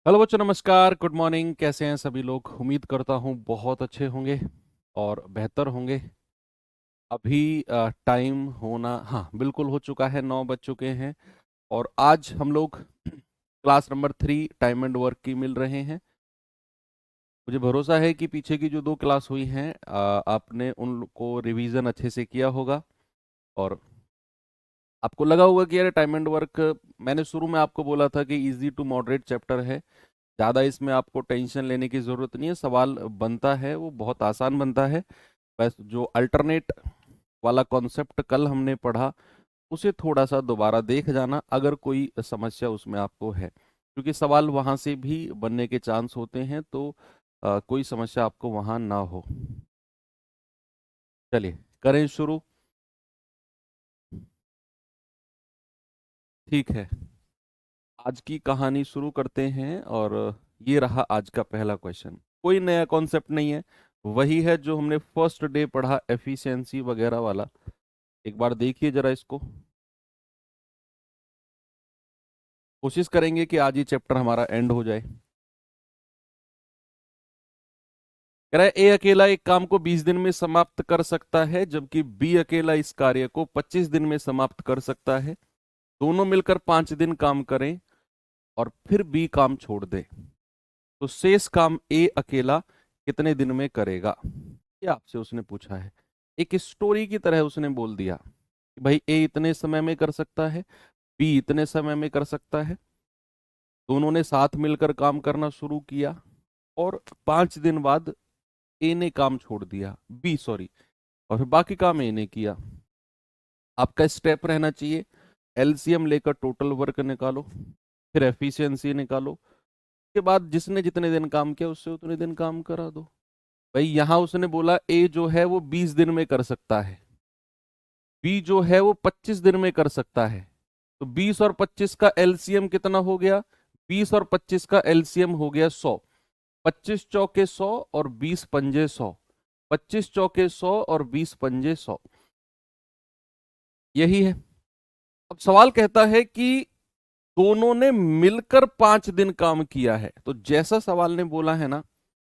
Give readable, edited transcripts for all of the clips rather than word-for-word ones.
Hello बच्चों, नमस्कार, good morning. कैसे हैं सभी लोग? उम्मीद करता हूँ बहुत अच्छे होंगे और बेहतर होंगे। अभी टाइम होना, हाँ बिल्कुल हो चुका है, 9 बज चुके हैं। और आज हम लोग class number 3 time and work की मिल रहे हैं। मुझे भरोसा है कि पीछे की जो 2 क्लास हुई हैं आपने उनको रिवीजन अच्छे से किया होगा। और आपको लगा होगा कि यार टाइम एंड वर्क, मैंने शुरू में आपको बोला था कि इजी टू मॉडरेट चैप्टर है। ज़्यादा इसमें आपको टेंशन लेने की ज़रूरत नहीं है। सवाल बनता है वो बहुत आसान बनता है। बस जो अल्टरनेट वाला कॉन्सेप्ट कल हमने पढ़ा, उसे थोड़ा सा दोबारा देख जाना अगर कोई समस्या उसमें आपको है, क्योंकि सवाल वहाँ से भी बनने के चांस होते हैं। तो कोई समस्या आपको वहाँ ना हो। चलिए करें शुरू। ठीक है, आज की कहानी शुरू करते हैं। और ये रहा आज का पहला क्वेश्चन। कोई नया कॉन्सेप्ट नहीं है, वही है जो हमने फर्स्ट डे पढ़ा, एफिशिएंसी वगैरह वाला। एक बार देखिए जरा इसको। कोशिश करेंगे कि आज ही चैप्टर हमारा एंड हो जाए। कह रहा है ए अकेला एक काम को 20 दिन में समाप्त कर सकता है, जबकि बी अकेला इस कार्य को 25 दिन में समाप्त कर सकता है। दोनों मिलकर 5 दिन काम करें और फिर बी काम छोड़ दे, तो शेष काम ए अकेला कितने दिन में करेगा? ये आपसे उसने पूछा है। एक स्टोरी की तरह उसने बोल दिया कि भाई ए इतने समय में कर सकता है, बी इतने समय में कर सकता है। दोनों ने साथ मिलकर काम करना शुरू किया और 5 दिन बाद ए ने काम छोड़ दिया, बी सॉरी, और फिर बाकी काम ए ने किया। आपका स्टेप रहना चाहिए, एलसीएम लेकर टोटल वर्क निकालो, फिर एफिशिएंसी निकालो। उसके बाद जिसने जितने दिन काम किया उससे उतने दिन काम करा दो। भाई यहां उसने बोला ए जो है वो 20 दिन में कर सकता है, बी जो है वो 25 दिन में कर सकता है। तो 20 और 25 का एलसीएम कितना हो गया? 20 और 25 का एलसीएम हो गया 100। 25 चौके 100 और 20 पंजे 100। 25 चौके 100 और 20 पंजे 100। यही है। अब सवाल कहता है कि दोनों ने मिलकर 5 दिन काम किया है, तो जैसा सवाल ने बोला है ना,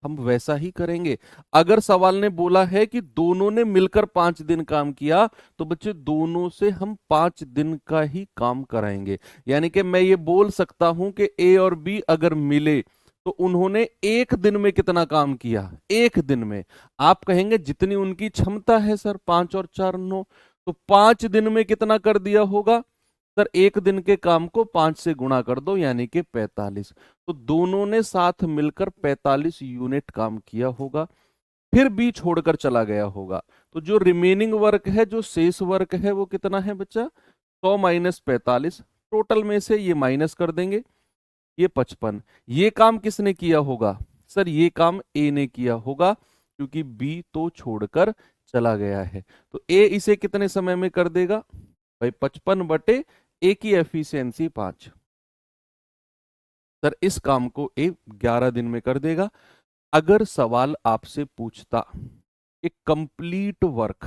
हम वैसा ही करेंगे। अगर सवाल ने बोला है कि दोनों ने मिलकर 5 दिन काम किया, तो बच्चे दोनों से हम 5 दिन का ही काम कराएंगे। यानी कि मैं ये बोल सकता हूं कि ए और बी अगर मिले तो उन्होंने एक दिन में कितना काम किया? एक दिन में। आप कहेंगे जितनी उनकी क्षमता है सर, 5 और 4 9, तो 5 दिन में कितना कर दिया होगा? सर एक दिन के काम को 5 से गुणा कर दो, यानी कि 45। तो दोनों ने साथ मिलकर 45 यूनिट काम किया होगा, फिर बी छोड़कर चला गया होगा। तो जो रिमेनिंग वर्क है, जो शेष वर्क है, वो कितना है बच्चा? 100 माइनस 45। टोटल में से ये माइनस कर देंगे, ये 55। ये काम किसने किया होगा? सर ये काम ए ने किया होगा, क्योंकि बी तो छोड़कर चला गया है। तो ए इसे कितने समय में कर देगा? भाई 55 बटे ए की एफिशिएंसी 5। सर इस काम को ए 11 दिन में कर देगा। अगर सवाल आपसे पूछता एक कंप्लीट वर्क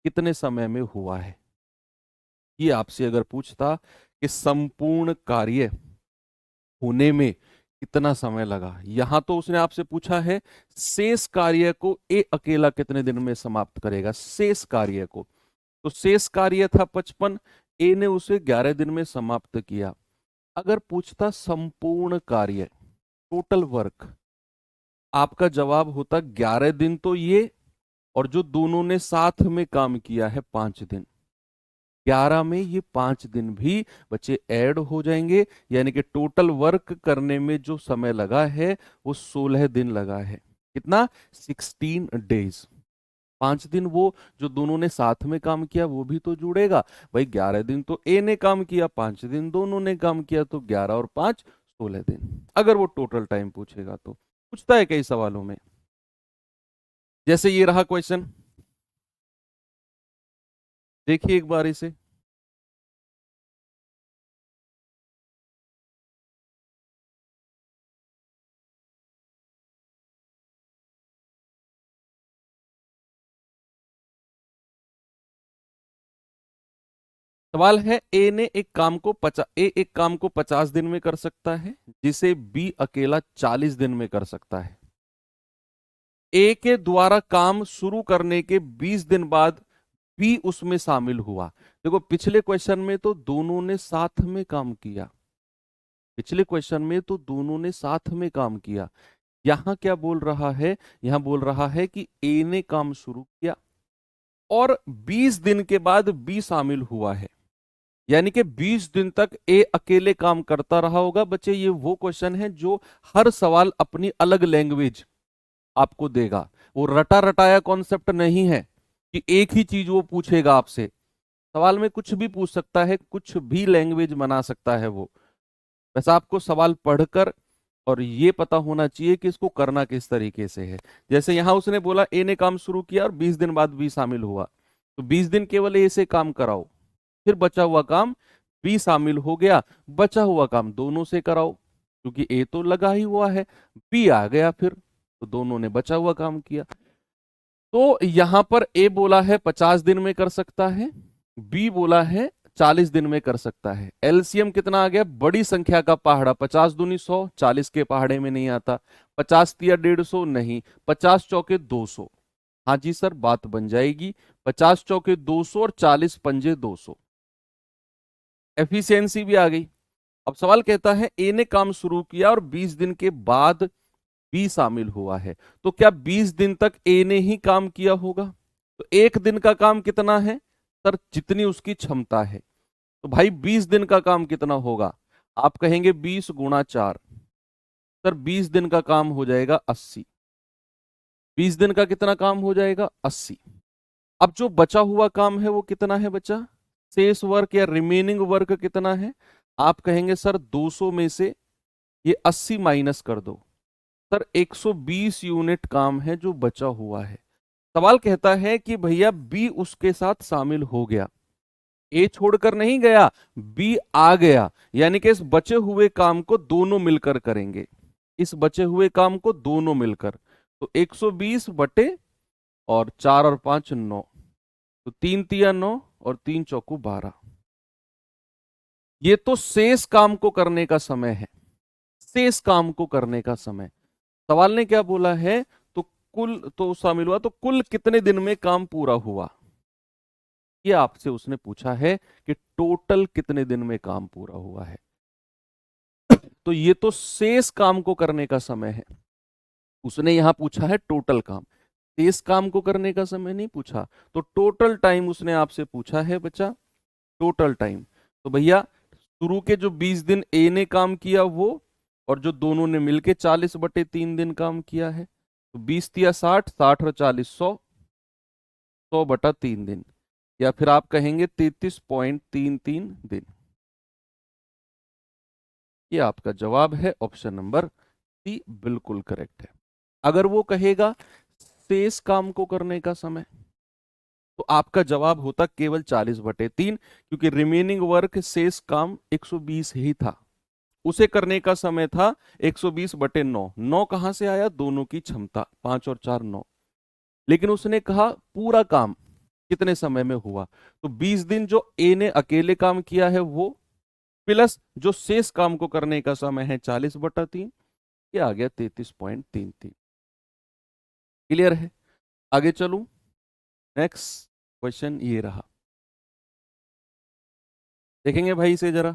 कितने समय में हुआ है, ये आपसे अगर पूछता कि संपूर्ण कार्य होने में कितना समय लगा, यहां तो उसने आपसे पूछा है शेष कार्य को ए अकेला कितने दिन में समाप्त करेगा, शेष कार्य को। तो शेष कार्य था 55, ए ने उसे 11 दिन में समाप्त किया। अगर पूछता संपूर्ण कार्य, टोटल वर्क, आपका जवाब होता 11 दिन तो ये, और जो दोनों ने साथ में काम किया है 5 दिन, 11 में ये 5 दिन भी बच्चे ऐड हो जाएंगे। यानी कि टोटल वर्क करने में जो समय लगा है वो 16 दिन लगा है। कितना? 16 डेज। 5 दिन वो जो दोनों ने साथ में काम किया वो भी तो जुड़ेगा। भाई 11 दिन तो ए ने काम किया, 5 दिन दोनों ने काम किया, तो 11 और 5 16 दिन। अगर वो टोटल टाइम पूछेगा तो पूछता है कई सवालों में। जैसे ये रहा क्वेश्चन, देखिए एक बार इसे। सवाल है ए ने एक काम को 50 दिन में कर सकता है, जिसे बी अकेला 40 दिन में कर सकता है। ए के द्वारा काम शुरू करने के 20 दिन बाद बी उसमें शामिल हुआ। देखो पिछले क्वेश्चन में तो दोनों ने साथ में काम किया, पिछले क्वेश्चन में तो दोनों ने साथ में काम किया। यहां क्या बोल रहा है, यहां बोल रहा है कि ए ने काम शुरू किया और 20 दिन के बाद बी शामिल हुआ है, यानी कि 20 दिन तक ए अकेले काम करता रहा होगा। बच्चे ये वो क्वेश्चन है जो हर सवाल अपनी अलग लैंग्वेज आपको देगा। वो रटा रटाया कॉन्सेप्ट नहीं है कि एक ही चीज वो पूछेगा आपसे। सवाल में कुछ भी पूछ सकता है, कुछ भी लैंग्वेज बना सकता है वो। वैसा आपको सवाल पढ़कर और ये पता होना चाहिए कि इसको करना किस तरीके से है। जैसे यहां उसने बोला ए ने काम शुरू किया और 20 दिन बाद बी शामिल हुआ, तो 20 दिन केवल ए से काम कराओ, फिर बचा हुआ काम बी शामिल हो गया, बचा हुआ काम दोनों से कराओ, क्योंकि ए तो लगा ही हुआ है, बी आ गया फिर, तो दोनों ने बचा हुआ काम किया। तो यहां पर ए बोला है 50 दिन में कर सकता है, बी बोला है 40 दिन में कर सकता है। एलसीएम कितना आ गया, बड़ी संख्या का पहाड़ा, 50 दूनी 100, 40 के पहाड़े में नहीं आता। 50 तिया 150 नहीं, 50 चौके 200। हाँ जी सर, बात बन जाएगी। 50 चौके 200 और 40 पंजे 200, एफिशिएंसी भी आ गई। अब सवाल कहता है ए ने काम शुरू किया और 20 दिन के बाद बी शामिल हुआ है, तो क्या 20 दिन तक ए ने ही काम किया होगा? तो एक दिन का काम कितना है सर? जितनी उसकी क्षमता है। तो भाई 20 दिन का काम कितना होगा? आप कहेंगे 20 गुणा 4। सर 20 दिन का काम हो जाएगा 80। 20 दिन का कितना काम हो जाएगा? 80। अब जो बचा हुआ काम है वो कितना है बचा? शेष वर्क या रिमेनिंग वर्क कितना है? आप कहेंगे सर 200 में से ये 80 माइनस कर दो। सर 120 यूनिट काम है जो बचा हुआ है। सवाल कहता है कि भैया बी उसके साथ शामिल हो गया, ए छोड़कर नहीं गया, बी आ गया, यानी कि इस बचे हुए काम को दोनों मिलकर करेंगे, इस बचे हुए काम को दोनों मिलकर। तो 120 बटे और 4 और 5 9, तो 3 तिया 9 और 3 चौकू 12। ये तो शेष काम को करने का समय है, शेष काम को करने का समय। सवाल ने क्या बोला है, तो कुल तो शामिल हुआ, तो कुल कितने दिन में काम पूरा हुआ, ये आपसे उसने पूछा है कि टोटल कितने दिन में काम पूरा हुआ है। तो ये तो शेष काम को करने का समय है, उसने यहां पूछा है टोटल काम, शेष काम को करने का समय नहीं पूछा। तो टोटल टाइम उसने आपसे पूछा है बच्चा, टोटल टाइम। तो भैया शुरू के जो 20 दिन ए ने काम किया वो, और जो दोनों ने मिलके 40 बटे 3 दिन काम किया है, तो 20 तिया 60, 60 और 40 100, 100 बटा 3 दिन, या फिर आप कहेंगे 33.33 दिन। ये आपका जवाब है, ऑप्शन नंबर सी बिल्कुल करेक्ट है। अगर वो कहेगा शेष काम को करने का समय, तो आपका जवाब होता केवल 40 बटे 3, क्योंकि रिमेनिंग वर्क शेष काम 120 ही था, उसे करने का समय था 120 बटे 9। 9 कहां से आया? दोनों की क्षमता, 5 और 4 9। लेकिन उसने कहा पूरा काम कितने समय में हुआ, तो 20 दिन जो ए ने अकेले काम किया है वो, प्लस जो शेष काम को करने का समय है 40 बटा 3, ये आ गया 33.33। क्लियर है? आगे चलूं, नेक्स्ट क्वेश्चन ये रहा, देखेंगे भाई इसे जरा।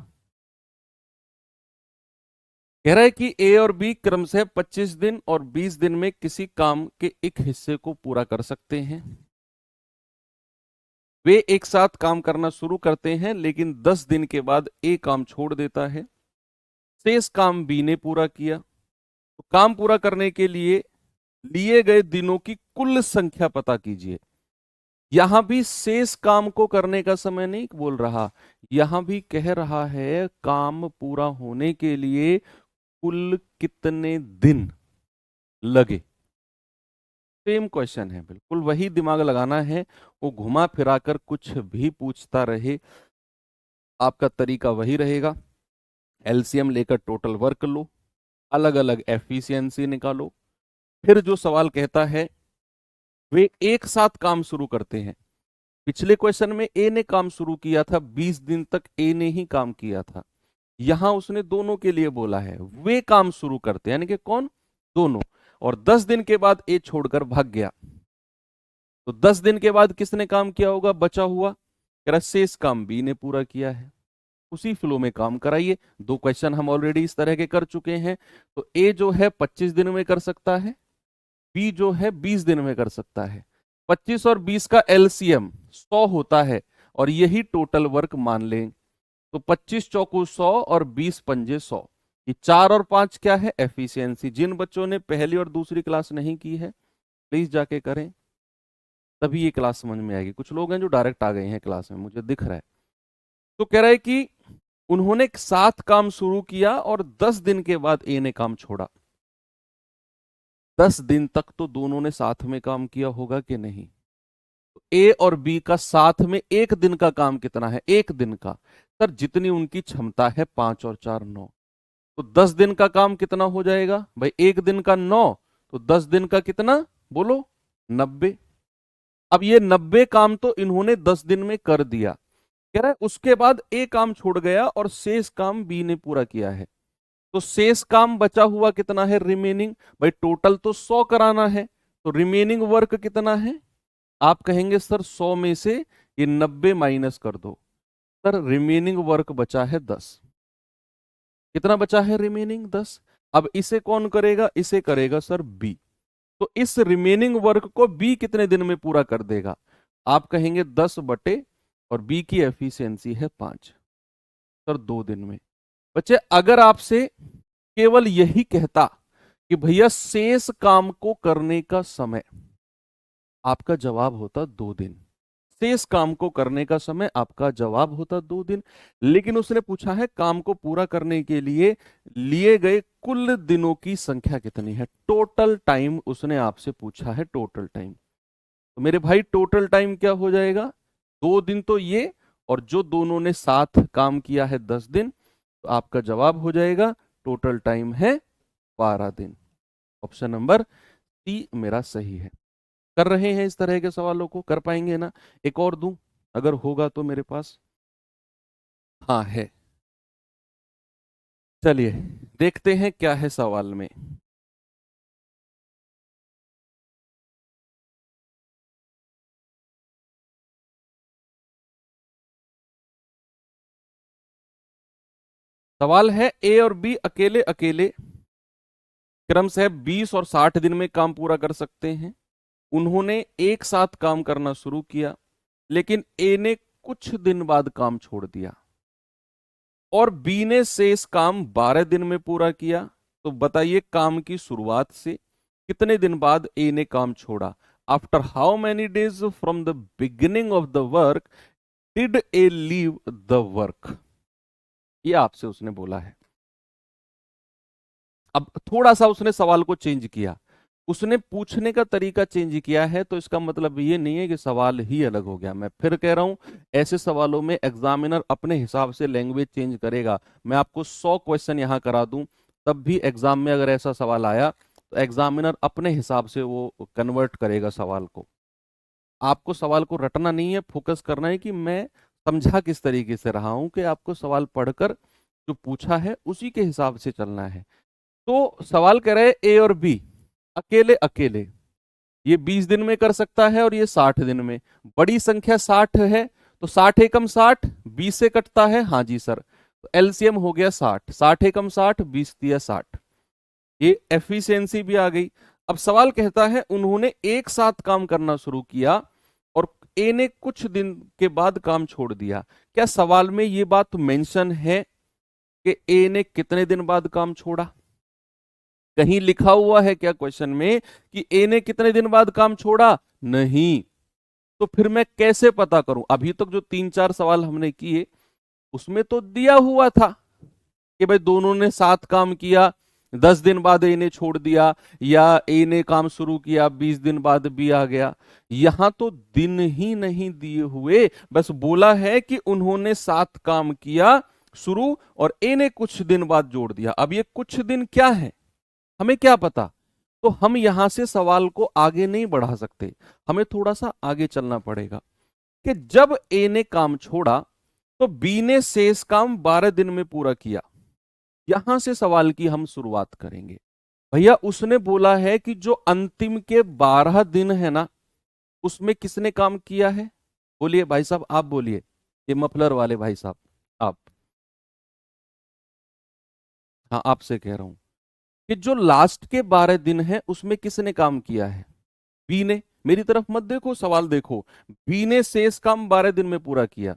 कह रहा है कि ए और बी क्रमशः 25 दिन और 20 दिन में किसी काम के एक हिस्से को पूरा कर सकते हैं। वे एक साथ काम करना शुरू करते हैं, लेकिन 10 दिन के बाद ए काम छोड़ देता है, शेष काम बी ने पूरा किया। तो काम पूरा करने के लिए लिए गए दिनों की कुल संख्या पता कीजिए। यहां भी शेष काम को करने का समय नहीं बोल रहा, यहां भी कह रहा है काम पूरा होने के लिए कुल कितने दिन लगे। सेम क्वेश्चन है, बिल्कुल वही दिमाग लगाना है, वो घुमा फिरा कर कुछ भी पूछता रहे, आपका तरीका वही रहेगा। एलसीएम लेकर टोटल वर्क लो, अलग अलग एफिशिएंसी निकालो, फिर जो सवाल कहता है वे एक साथ काम शुरू करते हैं, पिछले क्वेश्चन में ए ने काम शुरू किया था, 20 दिन तक ए ने ही काम किया था। यहां उसने दोनों के लिए बोला है, वे काम शुरू करते, यानी कि कौन, दोनों। और 10 दिन के बाद ए छोड़कर भाग गया, तो 10 दिन के बाद किसने काम किया होगा, बचा हुआ। कह रहा शेष काम बी ने पूरा किया है, उसी फ्लो में काम कराइए। 2 क्वेश्चन हम ऑलरेडी इस तरह के कर चुके हैं। तो ए जो है 25 दिन में कर सकता है, बी जो है 20 दिन में कर सकता है। 25 और 20 का एलसीएम 100 होता है, और यही टोटल वर्क मान लें। तो 25 चौकू 100 और 20 पंजे 100। ये 4 और 5 क्या है, एफिशिएंसी। जिन बच्चों ने पहली और दूसरी क्लास नहीं की है, प्लीज जाके करें, तभी ये क्लास समझ में आएगी। कुछ लोग हैं जो डायरेक्ट आ गए हैं क्लास में, मुझे दिख रहा है। तो कह रहा है कि उन्होंने साथ काम शुरू किया और 10 दिन के बाद ए ने काम छोड़ा। 10 दिन तक तो दोनों ने साथ में काम किया होगा कि नहीं। तो ए और बी का साथ में एक दिन का काम कितना है, एक दिन का। सर जितनी उनकी क्षमता है, 5 और 4 9। तो 10 दिन का काम कितना हो जाएगा भाई, एक दिन का 9, तो 10 दिन का कितना बोलो, 90। अब ये 90 काम तो इन्होंने 10 दिन में कर दिया। कह रहा है उसके बाद ए काम छोड़ गया और शेष काम बी ने पूरा किया है। तो शेष काम बचा हुआ कितना है, रिमेनिंग। भाई टोटल तो 100 कराना है, तो रिमेनिंग वर्क कितना है। आप कहेंगे सर 100 में से ये 90 माइनस कर दो। सर रिमेनिंग वर्क बचा है 10। कितना बचा है, रिमेनिंग 10। अब इसे कौन करेगा, इसे करेगा सर बी। तो इस रिमेनिंग वर्क को बी कितने दिन में पूरा कर देगा। आप कहेंगे 10 बटे, और बी की एफिशिएंसी है 5, सर 2 दिन में। बच्चे अगर आपसे केवल यही कहता कि भैया शेष काम को करने का समय, आपका जवाब होता 2 दिन। शेष काम को करने का समय आपका जवाब होता 2 दिन। लेकिन उसने पूछा है काम को पूरा करने के लिए लिए गए कुल दिनों की संख्या कितनी है, टोटल टाइम उसने आपसे पूछा है, टोटल टाइम। तो मेरे भाई टोटल टाइम क्या हो जाएगा, 2 दिन तो ये, और जो दोनों ने साथ काम किया है 10 दिन, तो आपका जवाब हो जाएगा टोटल टाइम है 12 दिन। ऑप्शन नंबर सी मेरा सही है। कर रहे हैं इस तरह के सवालों को, कर पाएंगे ना। एक और दूं अगर होगा तो मेरे पास, हाँ है। चलिए देखते हैं क्या है सवाल में। सवाल है ए और बी अकेले अकेले क्रम से 20 और 60 दिन में काम पूरा कर सकते हैं। उन्होंने एक साथ काम करना शुरू किया, लेकिन ए ने कुछ दिन बाद काम छोड़ दिया, और बी ने शेष काम 12 दिन में पूरा किया। तो बताइए काम की शुरुआत से कितने दिन बाद ए ने काम छोड़ा। After how many days from the beginning of the work did a leave the work, ये आपसे उसने बोला है। अब थोड़ा सा उसने सवाल को चेंज किया, उसने पूछने का तरीका चेंज किया है, तो इसका मतलब ये नहीं है कि सवाल ही अलग हो गया। मैं फिर कह रहा हूं, ऐसे सवालों में एग्जामिनर अपने हिसाब से लैंग्वेज चेंज करेगा। मैं आपको 100 क्वेश्चन यहां करा दूं, तब भी एग्जाम में अगर ऐसा सवाल आया तो एग्जामिनर अपने हिसाब से वो कन्वर्ट करेगा सवाल को। आपको सवाल को रटना नहीं है, फोकस करना है कि मैं समझा किस तरीके से रहा हूं, कि आपको सवाल पढ़कर जो पूछा है उसी के हिसाब से चलना है। तो सवाल कह रहे हैं ए और बी अकेले अकेले, ये 20 दिन में कर सकता है और ये 60 दिन में। बड़ी संख्या 60 है, तो 60 एकम 60, 20 से कटता है, हाँ जी सर। तो एलसीएम हो गया 60, 60 एकम 60, 20 दिया 60। ये एफिशिएंसी भी आ गई। अब सवाल कहता है उन्होंने एक साथ काम करना शुरू किया और ए ने कुछ दिन के बाद काम छोड़ दिया। क्या सवाल में ये बात मेंशन है कि ए ने कितने दिन बाद काम छोड़ा? कहीं लिखा हुआ है क्या क्वेश्चन में कि ए ने कितने दिन बाद काम छोड़ा? नहीं। तो फिर मैं कैसे पता करूं? अभी तक जो 3-4 सवाल हमने किए उसमें तो दिया हुआ था कि भाई दोनों ने साथ काम किया, 10 दिन बाद ए ने छोड़ दिया, या ए ने काम शुरू किया 20 दिन बाद बी आ गया। यहां तो दिन ही नहीं दिए हुए, बस बोला है कि उन्होंने साथ काम किया शुरू और ए ने कुछ दिन बाद जोड़ दिया। अब ये कुछ दिन क्या है हमें क्या पता, तो हम यहां से सवाल को आगे नहीं बढ़ा सकते, हमें थोड़ा सा आगे चलना पड़ेगा। कि जब ए ने काम छोड़ा तो बी ने शेष काम 12 दिन में पूरा किया। यहां से सवाल की हम शुरुआत करेंगे। भैया उसने बोला है कि जो अंतिम के 12 दिन है ना, उसमें किसने काम किया है? बोलिए भाई साहब, आप बोलिए, ये मफलर वाले भाई साहब, आप। हाँ, आपसे कह रहा हूं कि जो लास्ट के 12 दिन है उसमें किसने काम किया है? बी ने। मेरी तरफ मत देखो, सवाल देखो। बी ने शेष काम 12 दिन में पूरा किया,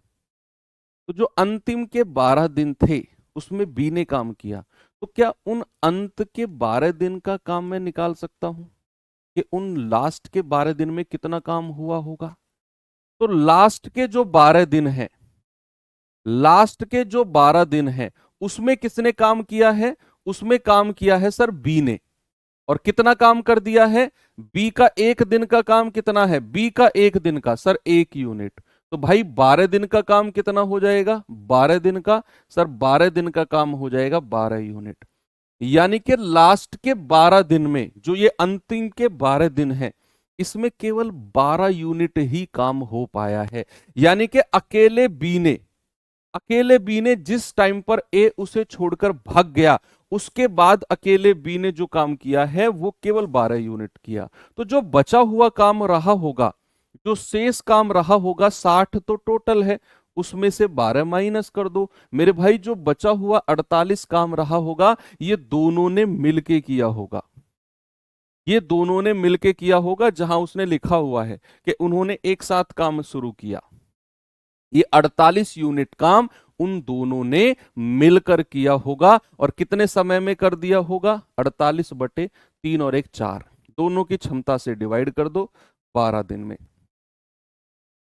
तो जो अंतिम के 12 दिन थे उसमें बी ने काम किया। तो क्या उन अंत के 12 दिन का काम मैं निकाल सकता हूं कि उन लास्ट के 12 दिन में कितना काम हुआ होगा? तो लास्ट के जो 12 दिन है, लास्ट के जो 12 दिन है उसमें किसने काम किया है? उसमें काम किया है सर बी ने। और कितना काम कर दिया है? बी का एक दिन का काम कितना है? बी का एक दिन का सर 1 यूनिट। तो भाई 12 दिन का काम कितना हो जाएगा? 12 दिन का सर 12 दिन का काम हो जाएगा 12 यूनिट। यानी कि लास्ट के 12 दिन में जो ये अंतिम के 12 दिन है, इसमें केवल 12 यूनिट ही काम हो पाया है। यानी कि अकेले बी ने जिस टाइम पर ए उसे छोड़कर भाग गया, उसके बाद अकेले बी ने जो काम किया है वो केवल 12 यूनिट किया। तो जो बचा हुआ काम रहा होगा, जो शेष काम रहा होगा, 60 तो टोटल है, उसमें से 12 माइनस कर दो मेरे भाई। जो बचा हुआ 48 काम रहा होगा, ये दोनों ने मिलके किया होगा। ये दोनों ने मिलके किया होगा, जहां उसने लिखा हुआ है कि उन्होंने एक साथ काम शुरू किया। ये 48 यूनिट काम उन दोनों ने मिलकर किया होगा। और कितने समय में कर दिया होगा? 48/3 और 1 4, दोनों की क्षमता से डिवाइड कर दो, 12 दिन में।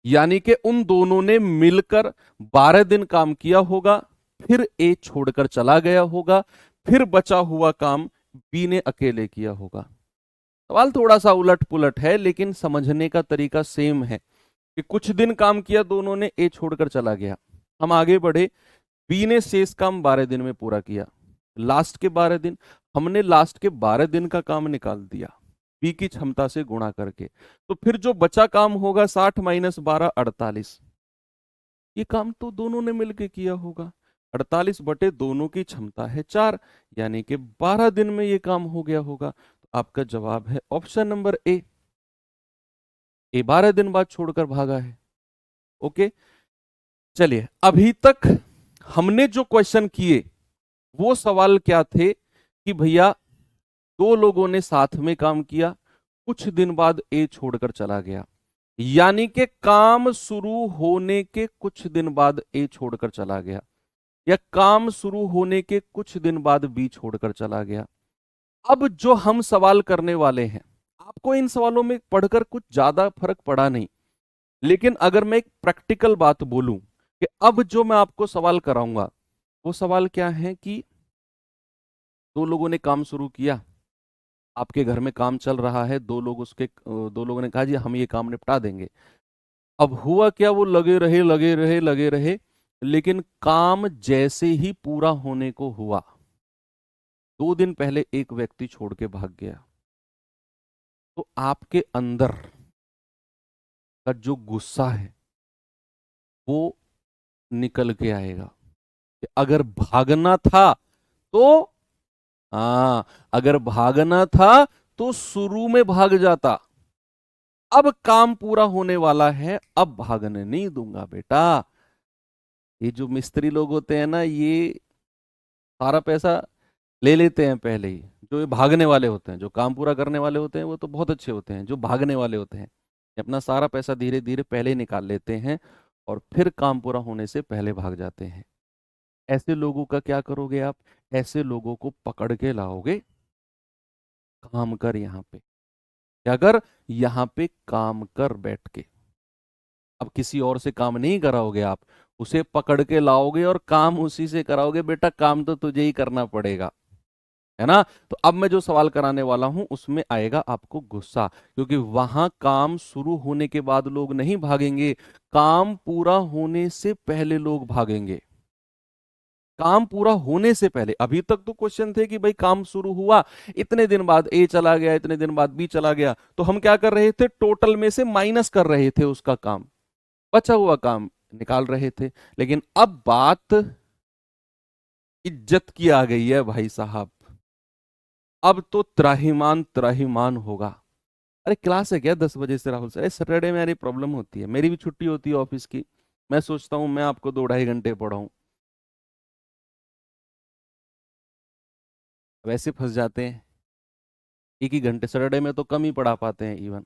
यानी कि उन दोनों ने मिलकर 12 दिन काम किया होगा, फिर ए छोड़कर चला गया होगा, फिर बचा हुआ काम बी ने अकेले किया होगा। सवाल थोड़ा सा उलट पुलट है, लेकिन समझने का तरीका सेम है कि कुछ दिन काम किया दोनों ने, ए छोड़कर चला गया। हम आगे बढ़े, बी ने शेष काम 12 दिन में पूरा किया। लास्ट के 12 दिन, हमने लास्ट के 12 दिन का काम निकाल दिया बी की क्षमता से गुणा करके। तो फिर जो बचा काम होगा 60 माइनस 12 48, ये काम तो दोनों ने मिलकर किया होगा। 48 बटे दोनों की क्षमता है 4, यानी कि 12 दिन में ये काम हो गया होगा। तो आपका जवाब है ऑप्शन नंबर ए। 12 दिन बाद छोड़कर भागा है। ओके, चलिए, अभी तक हमने जो क्वेश्चन किए वो सवाल क्या थे कि भैया दो लोगों ने साथ में काम किया, कुछ दिन बाद ए छोड़कर चला गया, यानी कि काम शुरू होने के कुछ दिन बाद ए छोड़कर चला गया, या काम शुरू होने के कुछ दिन बाद बी छोड़कर चला गया। अब जो हम सवाल करने वाले हैं, आपको इन सवालों में पढ़कर कुछ ज्यादा फर्क पड़ा नहीं, लेकिन अगर मैं एक प्रैक्टिकल बात बोलूं कि अब जो मैं आपको सवाल कराऊंगा वो सवाल क्या है कि दो लोगों ने काम शुरू किया, आपके घर में काम चल रहा है, दो लोगों ने कहा जी हम ये काम निपटा देंगे। अब हुआ क्या, वो लगे रहे, लेकिन काम जैसे ही पूरा होने को हुआ, 2 दिन पहले एक व्यक्ति छोड़ के भाग गया। तो आपके अंदर का जो गुस्सा है वो निकल के आएगा कि अगर भागना था तो, अगर भागना था तो शुरू में भाग जाता। अब काम पूरा होने वाला है, अब भागने नहीं दूंगा बेटा। ये जो मिस्त्री लोग होते हैं ना, ये सारा पैसा ले लेते हैं पहले ही। जो ये भागने वाले होते हैं, जो काम पूरा करने वाले होते हैं, वो तो बहुत अच्छे होते हैं। जो भागने वाले होते हैं, ये अपना सारा पैसा धीरे धीरे पहले ही निकाल लेते हैं और फिर काम पूरा होने से पहले भाग जाते हैं। ऐसे लोगों का क्या करोगे आप? ऐसे लोगों को पकड़ के लाओगे, काम कर यहाँ पे, क्या कर, यहाँ पे काम कर बैठ के। अब किसी और से काम नहीं कराओगे आप, उसे पकड़ के लाओगे और काम उसी से कराओगे। बेटा काम तो तुझे ही करना पड़ेगा, है ना? तो अब मैं जो सवाल कराने वाला हूं उसमें आएगा आपको गुस्सा, क्योंकि वहां काम शुरू होने के बाद लोग नहीं भागेंगे, काम पूरा होने से पहले लोग भागेंगे। काम पूरा होने से पहले। अभी तक तो क्वेश्चन थे कि भाई काम शुरू हुआ, इतने दिन बाद ए चला गया, इतने दिन बाद बी चला गया, तो हम क्या कर रहे थे, टोटल में से माइनस कर रहे थे उसका काम। बचा हुआ काम निकाल रहे थे। लेकिन अब बात इज्जत की आ गई है भाई साहब, अब तो त्राहिमाम त्राहिमाम होगा। अरे क्लास है क्या 10 बजे से राहुल सर? अरे सैटरडे में यार प्रॉब्लम होती है, मेरी भी छुट्टी होती है ऑफिस की, मैं सोचता हूँ मैं आपको 2 ढाई घंटे पढ़ाऊं, वैसे फंस जाते हैं। एक ही घंटे सैटरडे में तो कम ही पढ़ा पाते हैं इवन।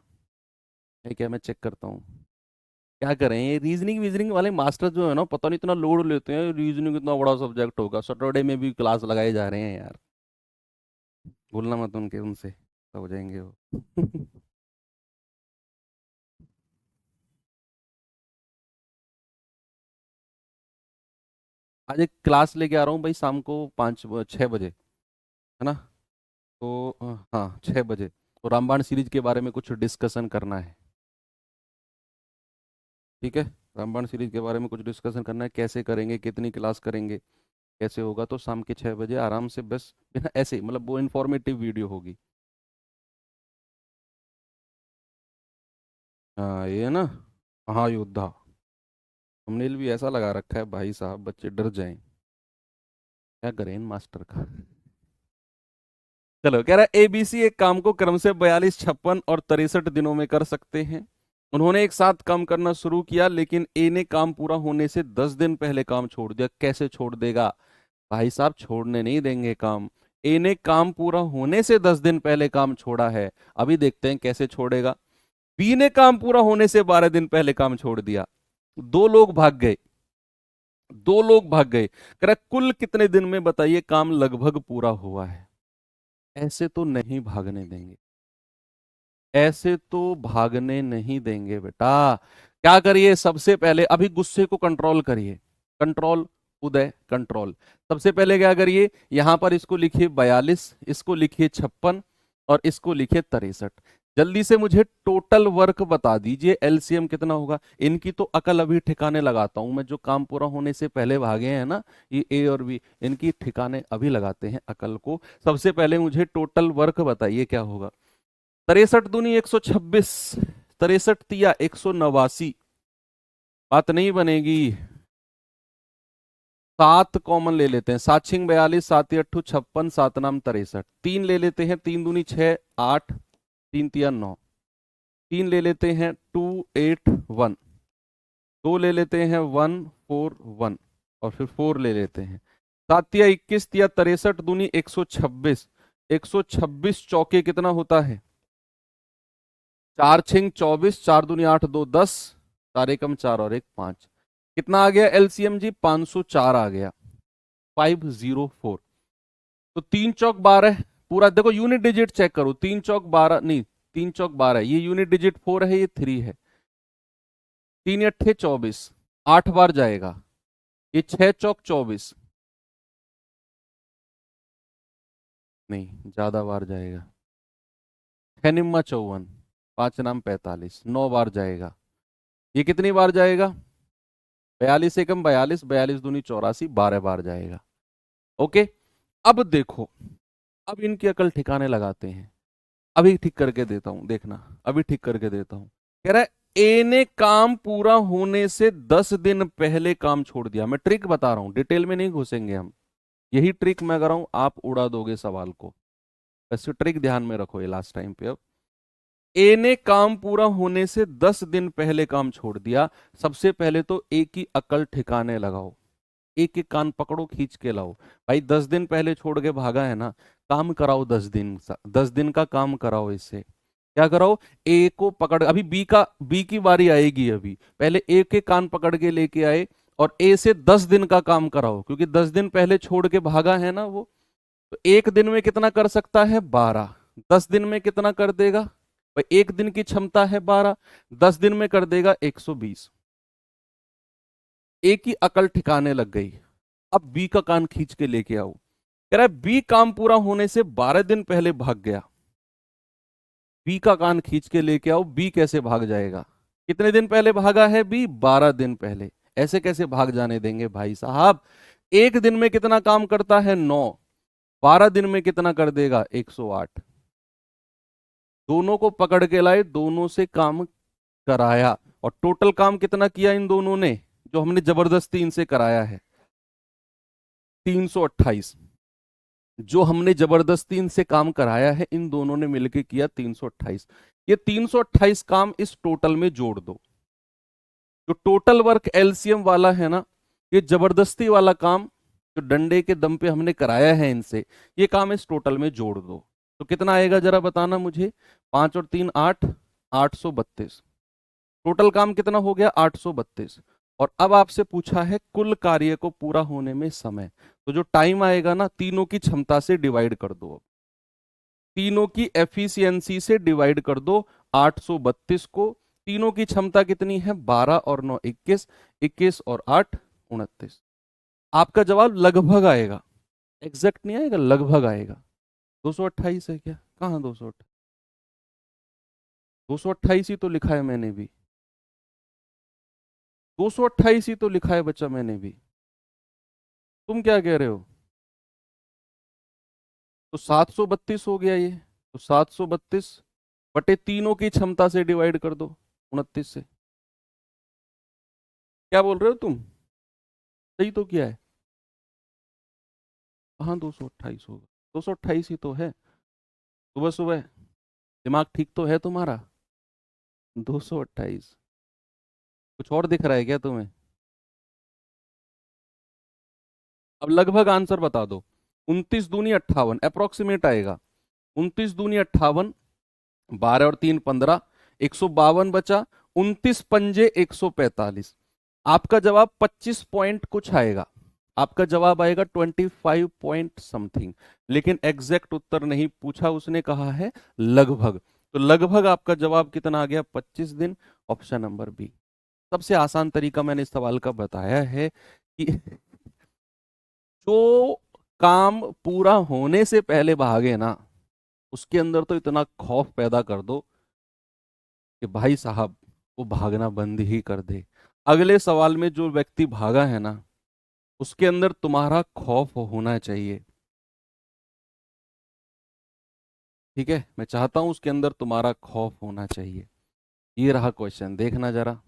है क्या? मैं चेक करता हूँ। क्या करें, ये रीजनिंग वीजनिंग वाले मास्टर जो है ना, पता नहीं इतना लोड लेते हैं, रीजनिंग इतना बड़ा सब्जेक्ट होगा, सैटरडे में भी क्लास लगाए जा रहे हैं यार। बोलना मत उनके, उनसे तो हो जाएंगे वो। आज एक क्लास लेके आ रहा हूँ भाई शाम को 5 6 बजे, है ना? तो हाँ 6 बजे, तो रामबाण सीरीज के बारे में कुछ डिस्कशन करना है। ठीक है, रामबाण सीरीज के बारे में कुछ डिस्कशन करना है, कैसे करेंगे, कितनी क्लास करेंगे, कैसे होगा, तो शाम के 6 बजे आराम से, बस बिना ऐसे मतलब वो इन्फॉर्मेटिव वीडियो होगी। हाँ ये ना, महायोद्धा, हमने भी ऐसा लगा रखा है भाई साहब, बच्चे डर जाएं। क्या करें इन मास्टर का। चलो, कह रहा है एबीसी एक काम को क्रम से 42 56 और 63 दिनों में कर सकते हैं। उन्होंने एक साथ काम करना शुरू किया, लेकिन ए ने काम पूरा होने से 10 दिन पहले काम छोड़ दिया। कैसे छोड़ देगा भाई साहब? छोड़ने नहीं देंगे काम। ए ने काम पूरा होने से 10 दिन पहले काम छोड़ा है, अभी देखते हैं कैसे छोड़ेगा। बी ने काम पूरा होने से 12 दिन पहले काम छोड़ दिया। दो लोग भाग गए, 2 लोग भाग गए, कह रहा कुल कितने दिन में बताइए काम लगभग पूरा हुआ है? ऐसे तो नहीं भागने देंगे, ऐसे तो भागने नहीं देंगे बेटा। क्या करिए, सबसे पहले अभी गुस्से को कंट्रोल करिए, कंट्रोल, उदय कंट्रोल। सबसे पहले क्या करिए, यहां पर इसको लिखिए 42, इसको लिखिए 56 और इसको लिखिए 63। जल्दी से मुझे टोटल वर्क बता दीजिए, एलसीएम कितना होगा। इनकी तो अकल अभी ठिकाने लगाता हूं मैं, जो काम पूरा होने से पहले भागे हैं ना, ये ए और बी, इनकी ठिकाने अभी लगाते हैं अकल को। सबसे पहले मुझे टोटल वर्क बताइए क्या होगा। 63 दूनी 126, 63 तिया 189, बात नहीं बनेगी। 7 कॉमन ले लेते हैं, 7 छिंग 42, 7 अट्ठू 56, 7 नाम 63। 3 ले लेते हैं, 3 दूनी 6 8, 3 तिया 9। 3 ले लेते हैं 2 8 1, 2 ले लेते हैं 1 4 1 और फिर 4 ले लेते हैं। 7 तिया 21 तिया 63 दूनी 126, 126 चौके कितना होता है? 4 छिंग 24, 4 दूनी 8 2 10, 4 एकम 4 और 1 5। कितना आ गया एलसीएम जी? 504 आ गया, 504। तो 3 चौक 12 पूरा, देखो यूनिट डिजिट चेक करो, 3 चौक 12 नहीं, 3 चौक 12, ये यूनिट डिजिट 4 है, ये 3 है। 3 अट्ठे 24, 8 बार जाएगा। ये 6 चौक 24, नहीं ज्यादा बार जाएगा। 6 निम्मा 54, 5 नाम 45, 9 बार जाएगा। ये कितनी बार जाएगा? 42 एकम 42, 42 दूनी 84, 12 बार जाएगा। ओके, अब देखो, अब इनकी अकल ठिकाने लगाते हैं। अभी ठीक करके देता हूं, देखना, अभी ठीक करके देता हूं। कह रहा है ए ने काम पूरा होने से 10 दिन पहले काम छोड़ दिया। मैं ट्रिक बता रहा हूं, डिटेल में नहीं घुसेंगे हम, यही ट्रिक मैं कर रहा हूं, आप उड़ा दोगे सवाल को। वैसे ट्रिक ध्यान में रखो ये लास्ट टाइम पे। अब ए ने काम पूरा होने से 10 दिन पहले काम छोड़ दिया। सबसे पहले तो ए की अकल ठिकाने लगाओ, एक एक कान पकड़ो, खींच के लाओ। भाई 10 दिन पहले छोड़ के भागा है ना, काम कराओ 10 दिन, 10 दिन का काम कराओ इससे। क्या कराओ? ए को पकड़, अभी बी की बारी आएगी, अभी पहले ए के कान पकड़ के लेके आए और ए से 10 दिन का काम कराओ, क्योंकि 10 दिन पहले छोड़ के भागा है ना वो। तो एक दिन में कितना कर सकता है? 12। 10 दिन में कितना कर देगा भाई? एक दिन की क्षमता है 12, 10 दिन में कर देगा 120। ए की अकल ठिकाने लग गई। अब बी का कान खींच के लेके आओ। कह रहा है बी काम पूरा होने से 12 दिन पहले भाग गया। बी का कान खींच के लेके आओ, बी कैसे भाग जाएगा? कितने दिन पहले भागा है बी? 12 दिन पहले। ऐसे कैसे भाग जाने देंगे भाई साहब? एक दिन में कितना काम करता है? 9। 12 दिन में कितना कर देगा? 108। दोनों को पकड़ के लाए, दोनों से काम कराया। और टोटल काम कितना किया इन दोनों ने, जो हमने जबरदस्ती इनसे कराया है, 328। जो हमने जबरदस्ती इनसे काम कराया है इन दोनों ने मिलकर किया 328। ये 328 काम इस टोटल में जोड़ दो। जो टोटल वर्क एलसीएम वाला है ना, ये जबरदस्ती वाला काम जो डंडे के दम पे हमने कराया है इनसे, ये काम इस टोटल में जोड़ दो। तो कितना आएगा जरा बताना मुझे। 5 और 3 8, 832। टोटल काम कितना हो गया, 832। और अब आपसे पूछा है कुल कार्य को पूरा होने में समय, तो जो टाइम आएगा ना, तीनों की क्षमता से डिवाइड कर दो। तीनों की एफिशिएंसी से डिवाइड कर दो 832 को। तीनों की क्षमता कितनी है, 12 और 9 21, 21 और 8 29। आपका जवाब लगभग आएगा, एग्जैक्ट नहीं आएगा, लगभग आएगा। 228 है क्या, कहाँ 228? 228 ही तो लिखा है मैंने भी, 228 ही तो लिखा है बच्चा मैंने भी। तुम क्या कह रहे हो? तो 732 हो गया ये। तो 732 बटे तीनों की क्षमता से डिवाइड कर दो 29 से। क्या बोल रहे हो तुम? सही तो किया है। हाँ 228 होगा, 228 ही तो है। सुबह सुबह दिमाग ठीक तो है तुम्हारा। 228 कुछ और दिख रहा है क्या तुम्हें? अब लगभग आंसर बता दो। 29 दूनी 58, अप्रोक्सीमेट आएगा। 29 दूनी 58, 12 और 3 15, 152 बचा। 29 पंजे 145। आपका जवाब 25 पॉइंट कुछ आएगा। आपका जवाब आएगा 25 पॉइंट समथिंग। लेकिन एग्जैक्ट उत्तर नहीं पूछा उसने, कहा है लगभग। तो लगभग आपका जवाब कितना आ गया, 25 दिन। Option number B. सबसे आसान तरीका मैंने इस सवाल का बताया है कि जो काम पूरा होने से पहले भागे ना, उसके अंदर तो इतना खौफ पैदा कर दो कि भाई साहब वो भागना बंद ही कर दे। अगले सवाल में जो व्यक्ति भागा है ना, उसके अंदर तुम्हारा खौफ होना चाहिए। ठीक है, मैं चाहता हूं उसके अंदर तुम्हारा खौफ होना चाहिए। ये रहा क्वेश्चन, देखना जरा।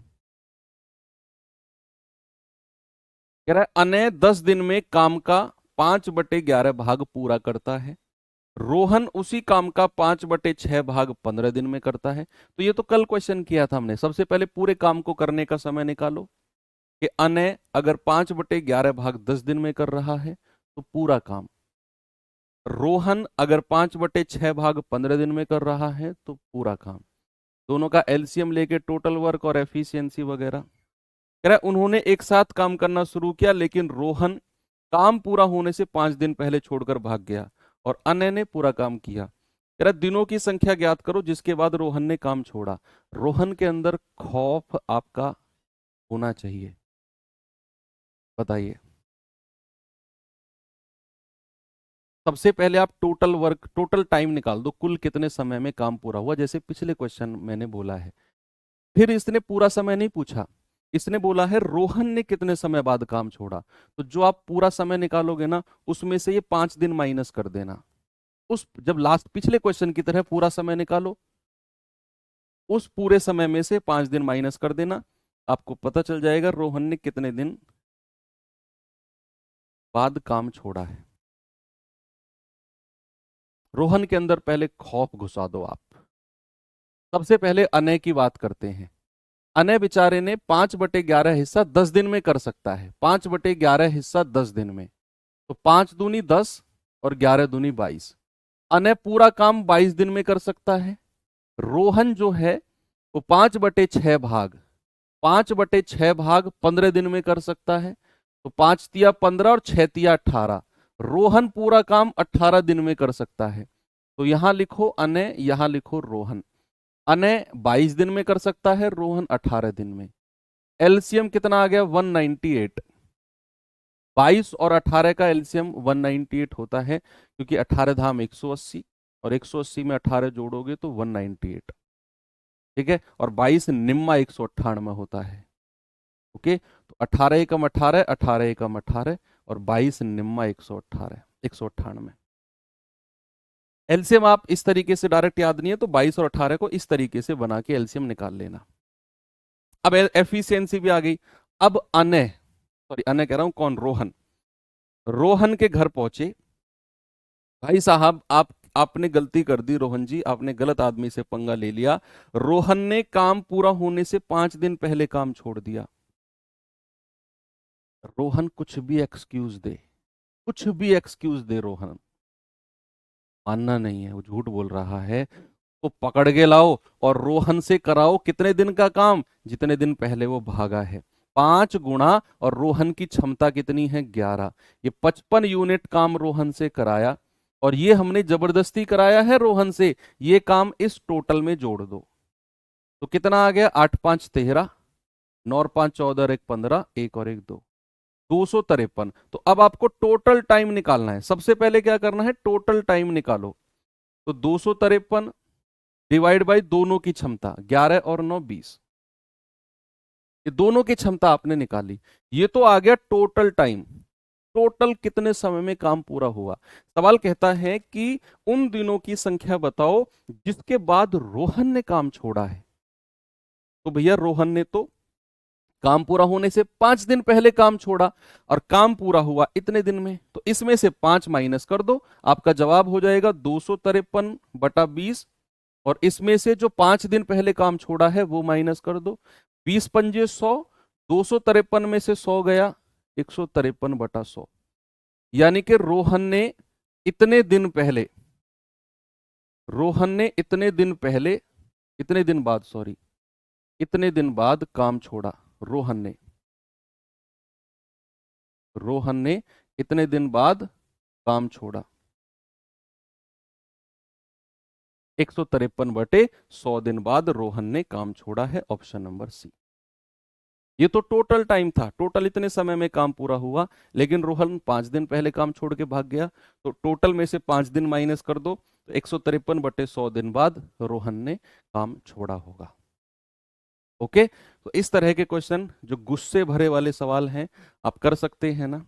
कह रहा है अनय 10 दिन में काम का 5/11 भाग पूरा करता है। रोहन उसी काम का 5/6 भाग 15 दिन में करता है। तो ये तो कल क्वेश्चन किया था हमने। सबसे पहले पूरे काम को करने का समय निकालो कि अनय अगर 5/11 भाग 10 दिन में कर रहा है तो पूरा काम। रोहन अगर 5/6 भाग 15 दिन में कर रहा है तो पूरा काम। दोनों का एलसीएम लेके टोटल वर्क और एफिशिएंसी वगैरह। कह रहा है उन्होंने एक साथ काम करना शुरू किया, लेकिन रोहन काम पूरा होने से 5 दिन पहले छोड़कर भाग गया और अन्य ने पूरा काम किया। कह रहा है दिनों की संख्या ज्ञात करो जिसके बाद रोहन ने काम छोड़ा। रोहन के अंदर खौफ आपका होना चाहिए, बताइए। सबसे पहले आप टोटल वर्क, टोटल टाइम निकाल दो, कुल कितने समय में काम पूरा हुआ, जैसे पिछले क्वेश्चन मैंने बोला है। फिर इसने पूरा समय नहीं पूछा, इसने बोला है रोहन ने कितने समय बाद काम छोड़ा। तो जो आप पूरा समय निकालोगे ना, उसमें से ये 5 दिन माइनस कर देना। उस जब लास्ट पिछले क्वेश्चन की तरह पूरा समय निकालो, उस पूरे समय में से 5 दिन माइनस कर देना। आपको पता चल जाएगा रोहन ने कितने दिन बाद काम छोड़ा है। रोहन के अंदर पहले खौफ घुसा दो आप। सबसे पहले अनय की बात करते हैं। अनय बेचारे ने 5/11 हिस्सा 10 दिन में कर सकता है। 5/11 हिस्सा 10 दिन में, तो 5 दूनी 10 और 11 दूनी 22। अनय पूरा काम 22 दिन में कर सकता है। रोहन जो है वो 5/6 भाग, 5/6 भाग 15 दिन में कर सकता है। तो 5 तिया 15 और 6 तिया 18। रोहन पूरा काम 18 दिन में कर सकता है। तो यहां लिखो अनय, यहां लिखो रोहन। अनय 22 दिन में कर सकता है, रोहन 18 दिन में। एलसीएम कितना आ गया, 198। 22 और 18 का एलसीएम 198 होता है, क्योंकि 18 धाम 180 और 180 में 18 जोड़ोगे तो 198। ठीक है, और 22 निम्मा 198 होता है। ओके, तो 18 एकम 18, 18 एकम 18 और 22 निम्मा 118, 198। एलसीएम आप इस तरीके से डायरेक्ट याद नहीं है तो 22 और 18 को इस तरीके से बना के एलसीएम निकाल लेना। अब एफिशिएंसी भी आ गई। अब अनय, सॉरी अनय कह रहा हूं, कौन, रोहन, रोहन के घर पहुंचे। भाई साहब आपने गलती कर दी रोहन जी, आपने गलत आदमी से पंगा ले लिया। रोहन ने काम पूरा होने से 5 दिन पहले काम छोड़ दिया। रोहन कुछ भी एक्सक्यूज दे, कुछ भी एक्सक्यूज दे रोहन, मानना नहीं है, वो झूठ बोल रहा है। तो पकड़ के लाओ और रोहन से कराओ कितने दिन का काम, जितने दिन पहले वो भागा है, 5 गुना। और रोहन की क्षमता कितनी है, 11। ये 55 यूनिट काम रोहन से कराया, और ये हमने जबरदस्ती कराया है रोहन से। ये काम इस टोटल में जोड़ दो तो कितना आ गया, 8×5 = 13, 9×5 = 14, 1 15, 1 और 1 2, 253। तो अब आपको टोटल टाइम निकालना है। सबसे पहले क्या करना है, टोटल टाइम निकालो। तो 253 डिवाइड बाई दोनों की क्षमता, 11 और 9 20, ये दोनों की क्षमता आपने निकाली। ये तो आ गया टोटल टाइम, टोटल कितने समय में काम पूरा हुआ। सवाल कहता है कि उन दिनों की संख्या बताओ जिसके बाद रोहन ने काम छोड़ा है। तो भैया रोहन ने तो काम पूरा होने से 5 दिन पहले काम छोड़ा, और काम पूरा हुआ इतने दिन में, तो इसमें से 5 माइनस कर दो, आपका जवाब हो जाएगा 253/20। और इसमें से जो 5 दिन पहले काम छोड़ा है वो माइनस कर दो, 20×5 = 100, 253 में से 100 गया, 153/100। यानी कि रोहन ने इतने दिन पहले, रोहन ने इतने दिन पहले, इतने दिन बाद, सॉरी, इतने दिन बाद काम छोड़ा। रोहन ने, रोहन ने इतने दिन बाद काम छोड़ा, 153/100 दिन बाद रोहन ने काम छोड़ा है, ऑप्शन नंबर सी। ये तो टोटल टाइम था, टोटल इतने समय में काम पूरा हुआ, लेकिन रोहन 5 दिन पहले काम छोड़ के भाग गया, तो टोटल में से 5 दिन माइनस कर दो, तो 153/100 दिन बाद रोहन ने काम छोड़ा होगा। ओके, तो इस तरह के क्वेश्चन जो गुस्से भरे वाले सवाल हैं आप कर सकते हैं ना।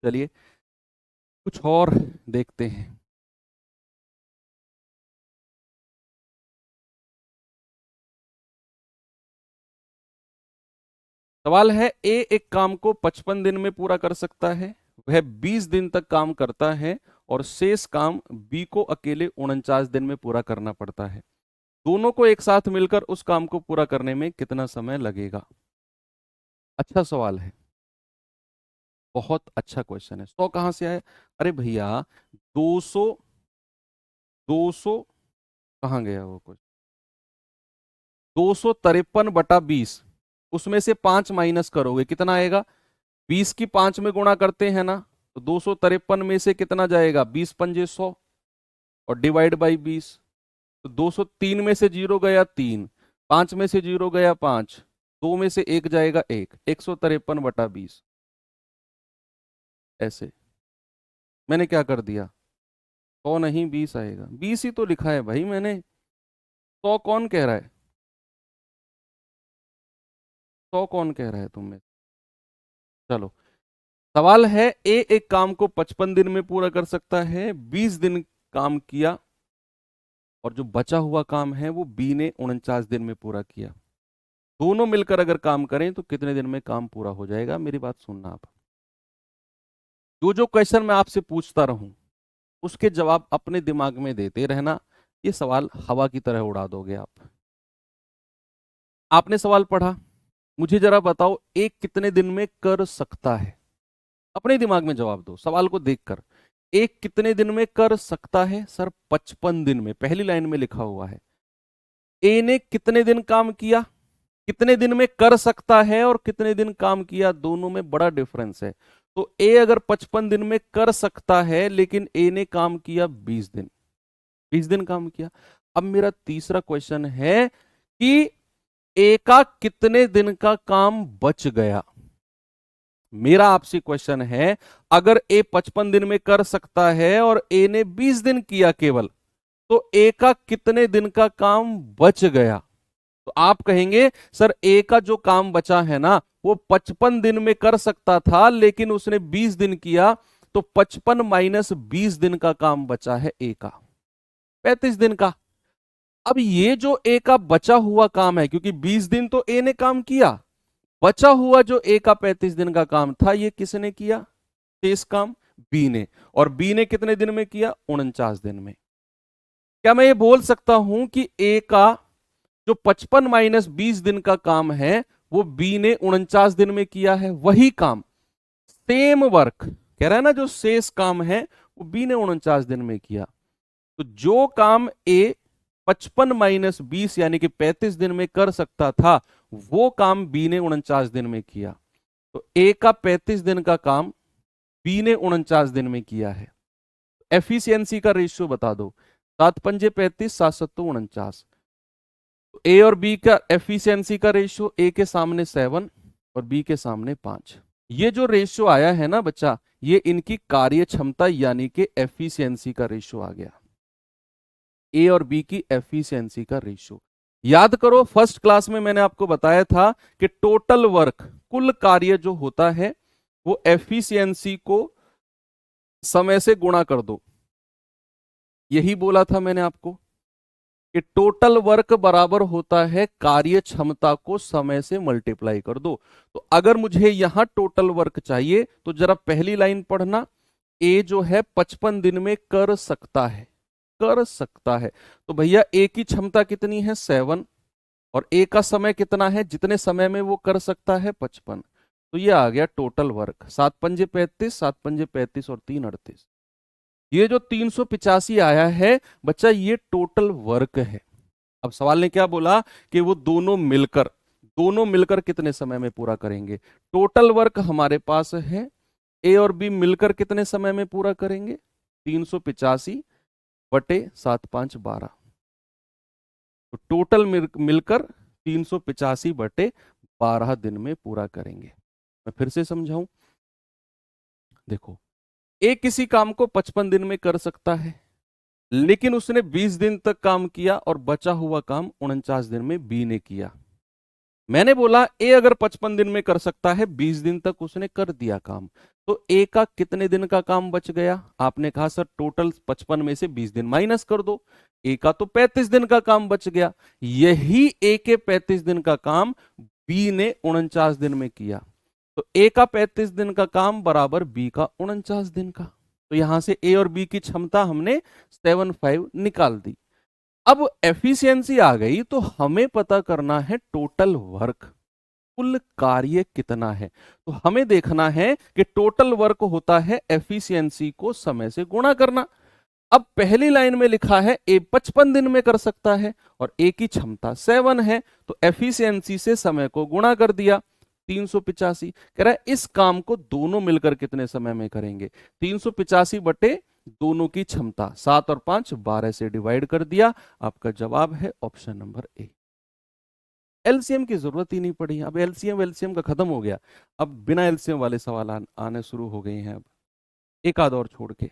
चलिए कुछ और देखते हैं। सवाल है, ए एक काम को 55 दिन में पूरा कर सकता है, वह 20 दिन तक काम करता है, और शेष काम बी को अकेले 49 दिन में पूरा करना पड़ता है। दोनों को एक साथ मिलकर उस काम को पूरा करने में कितना समय लगेगा। अच्छा सवाल है, बहुत अच्छा क्वेश्चन है। 100 कहां से आया, अरे भैया 200, 200 कहां गया वो क्वेश्चन, 253/20, उसमें से 5 माइनस करोगे कितना आएगा, 20 की 5 में गुणा करते हैं ना, तो 253 में से कितना जाएगा, 20×5 = 100, और डिवाइड बाई 20, तो 203 में से 0 गया 3, 5 में से 0 गया 5, 2 में से 1 जाएगा 1, 153/20। ऐसे मैंने क्या कर दिया, 100 नहीं 20 आएगा, 20 ही तो लिखा है भाई मैंने, 100 कौन कह रहा है, 100 कौन कह रहा है तुम में। चलो सवाल है, ए एक काम को 55 दिन में पूरा कर सकता है, 20 दिन काम किया, और जो बचा हुआ काम है वो बी ने 49 दिन में पूरा किया। दोनों मिलकर अगर काम करें तो कितने दिन में काम पूरा हो जाएगा। मेरी बात सुनना आप, जो क्वेश्चन मैं आपसे पूछता रहूं उसके जवाब अपने दिमाग में देते रहना, ये सवाल हवा की तरह उड़ा दोगे आप। आपने सवाल पढ़ा, मुझे जरा बताओ एक कितने दिन में कर सकता है, अपने दिमाग में जवाब दो सवाल को देखकर। एक कितने दिन में कर सकता है, सर 55 दिन में, पहली लाइन में लिखा हुआ है। ए ने कितने दिन काम किया, कितने दिन में कर सकता है और कितने दिन काम किया, दोनों में बड़ा डिफरेंस है। तो ए अगर 55 दिन में कर सकता है, लेकिन ए ने काम किया 20 दिन, 20 दिन काम किया। अब मेरा तीसरा क्वेश्चन है कि ए का कितने दिन का काम बच गया। मेरा आपसे क्वेश्चन है, अगर ए 55 दिन में कर सकता है और ए ने 20 दिन किया केवल, तो ए का कितने दिन का काम बच गया। तो आप कहेंगे सर ए का जो काम बचा है ना वो 55 दिन में कर सकता था लेकिन उसने 20 दिन किया, तो 55 - 20 दिन का काम बचा है ए का, 35 दिन का। अब ये जो ए का बचा हुआ काम है, क्योंकि 20 दिन तो ए ने काम किया, बचा हुआ जो ए का 35 दिन का काम था ये किसने किया, शेष काम बी ने। और बी ने कितने दिन में किया, 49 दिन में। क्या मैं ये बोल सकता हूं कि ए का जो 55 माइनस 20 दिन का काम है वो बी ने 49 दिन में किया है, वही काम, सेम वर्क कह रहा है ना, जो शेष काम है वो बी ने 49 दिन में किया। तो जो काम ए 55 माइनस 20 यानी कि 35 दिन में कर सकता था, वो काम बी ने 49 दिन में किया। तो ए का 35 दिन का काम बी ने 49 दिन में किया है। एफिशिएंसी का रेशियो बता दो, 7 पंजे 35, 7 सत्तू 49। ए और बी का एफिशिएंसी का रेशियो, ए के सामने 7 और बी के सामने 5। ये जो रेशियो आया है ना बच्चा, ये इनकी कार्य क्षमता यानी कि एफिशिएंसी का रेशियो आ गया, ए और बी की एफिशिएंसी का रेशियो। याद करो फर्स्ट क्लास में मैंने आपको बताया था कि टोटल वर्क, कुल कार्य जो होता है वो एफिशिएंसी को समय से गुणा कर दो। यही बोला था मैंने आपको कि टोटल वर्क बराबर होता है कार्य क्षमता को समय से मल्टीप्लाई कर दो। तो अगर मुझे यहां टोटल वर्क चाहिए तो जरा पहली लाइन पढ़ना, ए जो है 55 दिन में कर सकता है, कर सकता है। तो भैया ए की क्षमता कितनी है, 7, और ए का समय कितना है, जितने समय में वो कर सकता है 55। तो ये आ गया टोटल वर्क, 7 पंजे 35, 7 पंजे 35 और 3 38। ये जो 385 आया है बच्चा, ये टोटल वर्क है। अब सवाल ने क्या बोला कि वो दोनों मिलकर कितने समय में पूरा करेंगे। टोटल वर्क हमारे पास है, ए और बी मिलकर कितने समय में पूरा करेंगे, 385 बटे 7 5 12। तो टोटल मिलकर 385 बटे 12 दिन में पूरा करेंगे। मैं फिर से समझाऊं, देखो ए किसी काम को 55 दिन में कर सकता है, लेकिन उसने 20 दिन तक काम किया और बचा हुआ काम 49 दिन में बी ने किया। मैंने बोला ए अगर 55 दिन में कर सकता है, 20 दिन तक उसने कर दिया काम, तो ए का कितने दिन का काम बच गया। आपने कहा सर टोटल 55 में से 20 दिन माइनस कर दो, ए का तो 35 दिन का काम बच गया। यही ए के 35 दिन का काम बी ने 49 दिन में किया। तो ए का 35 दिन का काम बराबर बी का 49 दिन का। तो यहां से ए और बी की क्षमता हमने 75 निकाल दी। अब एफिशिएंसी आ गई तो हमें पता करना है टोटल वर्क, कुल कार्य कितना है। तो हमें देखना है कि टोटल वर्क होता है एफिशिएंसी को समय से गुणा करना। अब पहली लाइन में लिखा है ए 55 दिन में कर सकता है और ए की क्षमता 7 है, तो एफिशिएंसी से समय को गुणा कर दिया, 385। कह रहा है इस काम को दोनों मिलकर कितने समय में करेंगे, 385 बटे दोनों की क्षमता, 7 और 5 12 से डिवाइड कर दिया। आपका जवाब है ऑप्शन नंबर ए। एलसीएम की जरूरत ही नहीं पड़ी, अब एलसीएम का खत्म हो गया। अब बिना एलसीएम वाले सवाल आने शुरू हो गए हैं, अब एक आध और छोड़ के।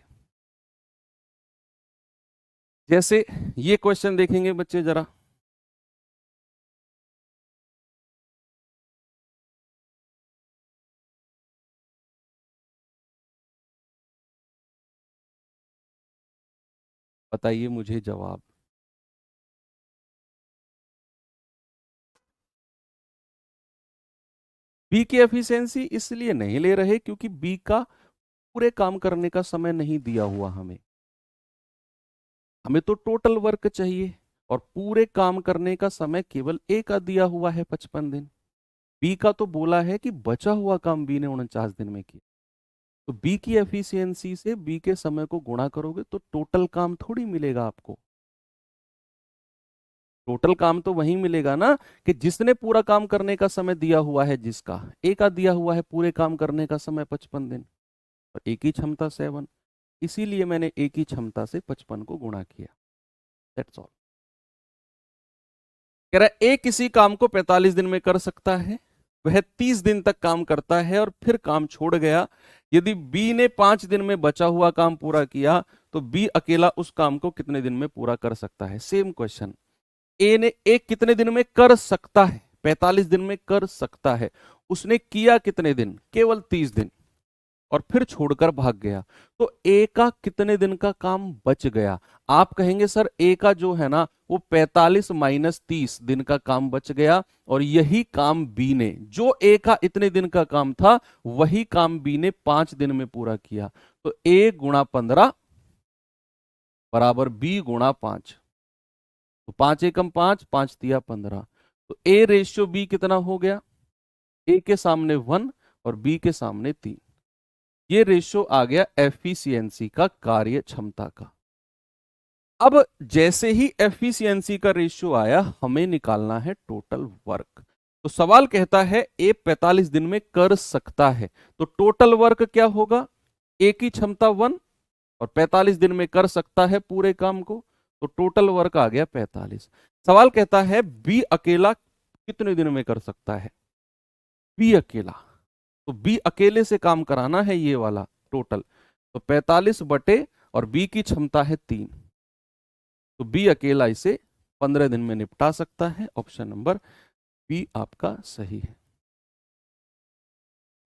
जैसे ये क्वेश्चन देखेंगे बच्चे जरा, बताइए मुझे जवाब। बी की एफिशिएंसी इसलिए नहीं ले रहे क्योंकि बी का पूरे काम करने का समय नहीं दिया हुआ हमें। हमें तो टोटल वर्क चाहिए और पूरे काम करने का समय केवल ए का दिया हुआ है 55 दिन। बी का तो बोला है कि बचा हुआ काम बी ने 49 दिन में किया। तो बी की एफिशिएंसी से बी के समय को गुणा करोगे तो टोटल काम थोड़ी मिलेगा आपको। टोटल काम तो वही मिलेगा ना कि जिसने पूरा काम करने का समय दिया हुआ है, जिसका ए का दिया हुआ है पूरे काम करने का समय 55 दिन और ए की क्षमता 7, इसीलिए मैंने ए की क्षमता से 55 को गुणा किया। That's all. कह रहा है ए किसी काम को 45 दिन में कर सकता है, वह 30 दिन तक काम करता है और फिर काम छोड़ गया। यदि बी ने 5 दिन में बचा हुआ काम पूरा किया तो बी अकेला उस काम को कितने दिन में पूरा कर सकता है। सेम क्वेश्चन, ए ने एक कितने दिन में कर सकता है, 45 दिन में कर सकता है, उसने किया कितने दिन, केवल 30 दिन। और फिर छोड़कर भाग गया, तो ए का कितने दिन का काम बच गया? आप कहेंगे सर ए का जो है ना वो 45 माइनस 30 दिन का काम बच गया, और यही काम बी ने, जो ए का इतने दिन का काम था वही काम बी ने 5 दिन में पूरा किया। तो ए गुणा 15 बराबर बी गुणा 5। तो 5 एकम 5, 5 तिया 15। तो ए रेशियो बी कितना हो गया? ए के सामने 1 और बी के सामने 3। ये रेशियो आ गया एफिशिएंसी का, कार्य क्षमता का। अब जैसे ही एफिशिएंसी का रेशियो आया, हमें निकालना है टोटल वर्क। तो सवाल कहता है ए 45 दिन में कर सकता है, तो टोटल वर्क क्या होगा? ए की क्षमता 1 और 45 दिन में कर सकता है पूरे काम को, तो टोटल वर्क आ गया 45। सवाल कहता है बी अकेला कितने दिन में कर सकता है? बी अकेला, तो बी अकेले से काम कराना है ये वाला टोटल, तो 45 बटे, और बी की क्षमता है 3, तो बी अकेला इसे 15 दिन में निपटा सकता है। ऑप्शन नंबर बी आपका सही है।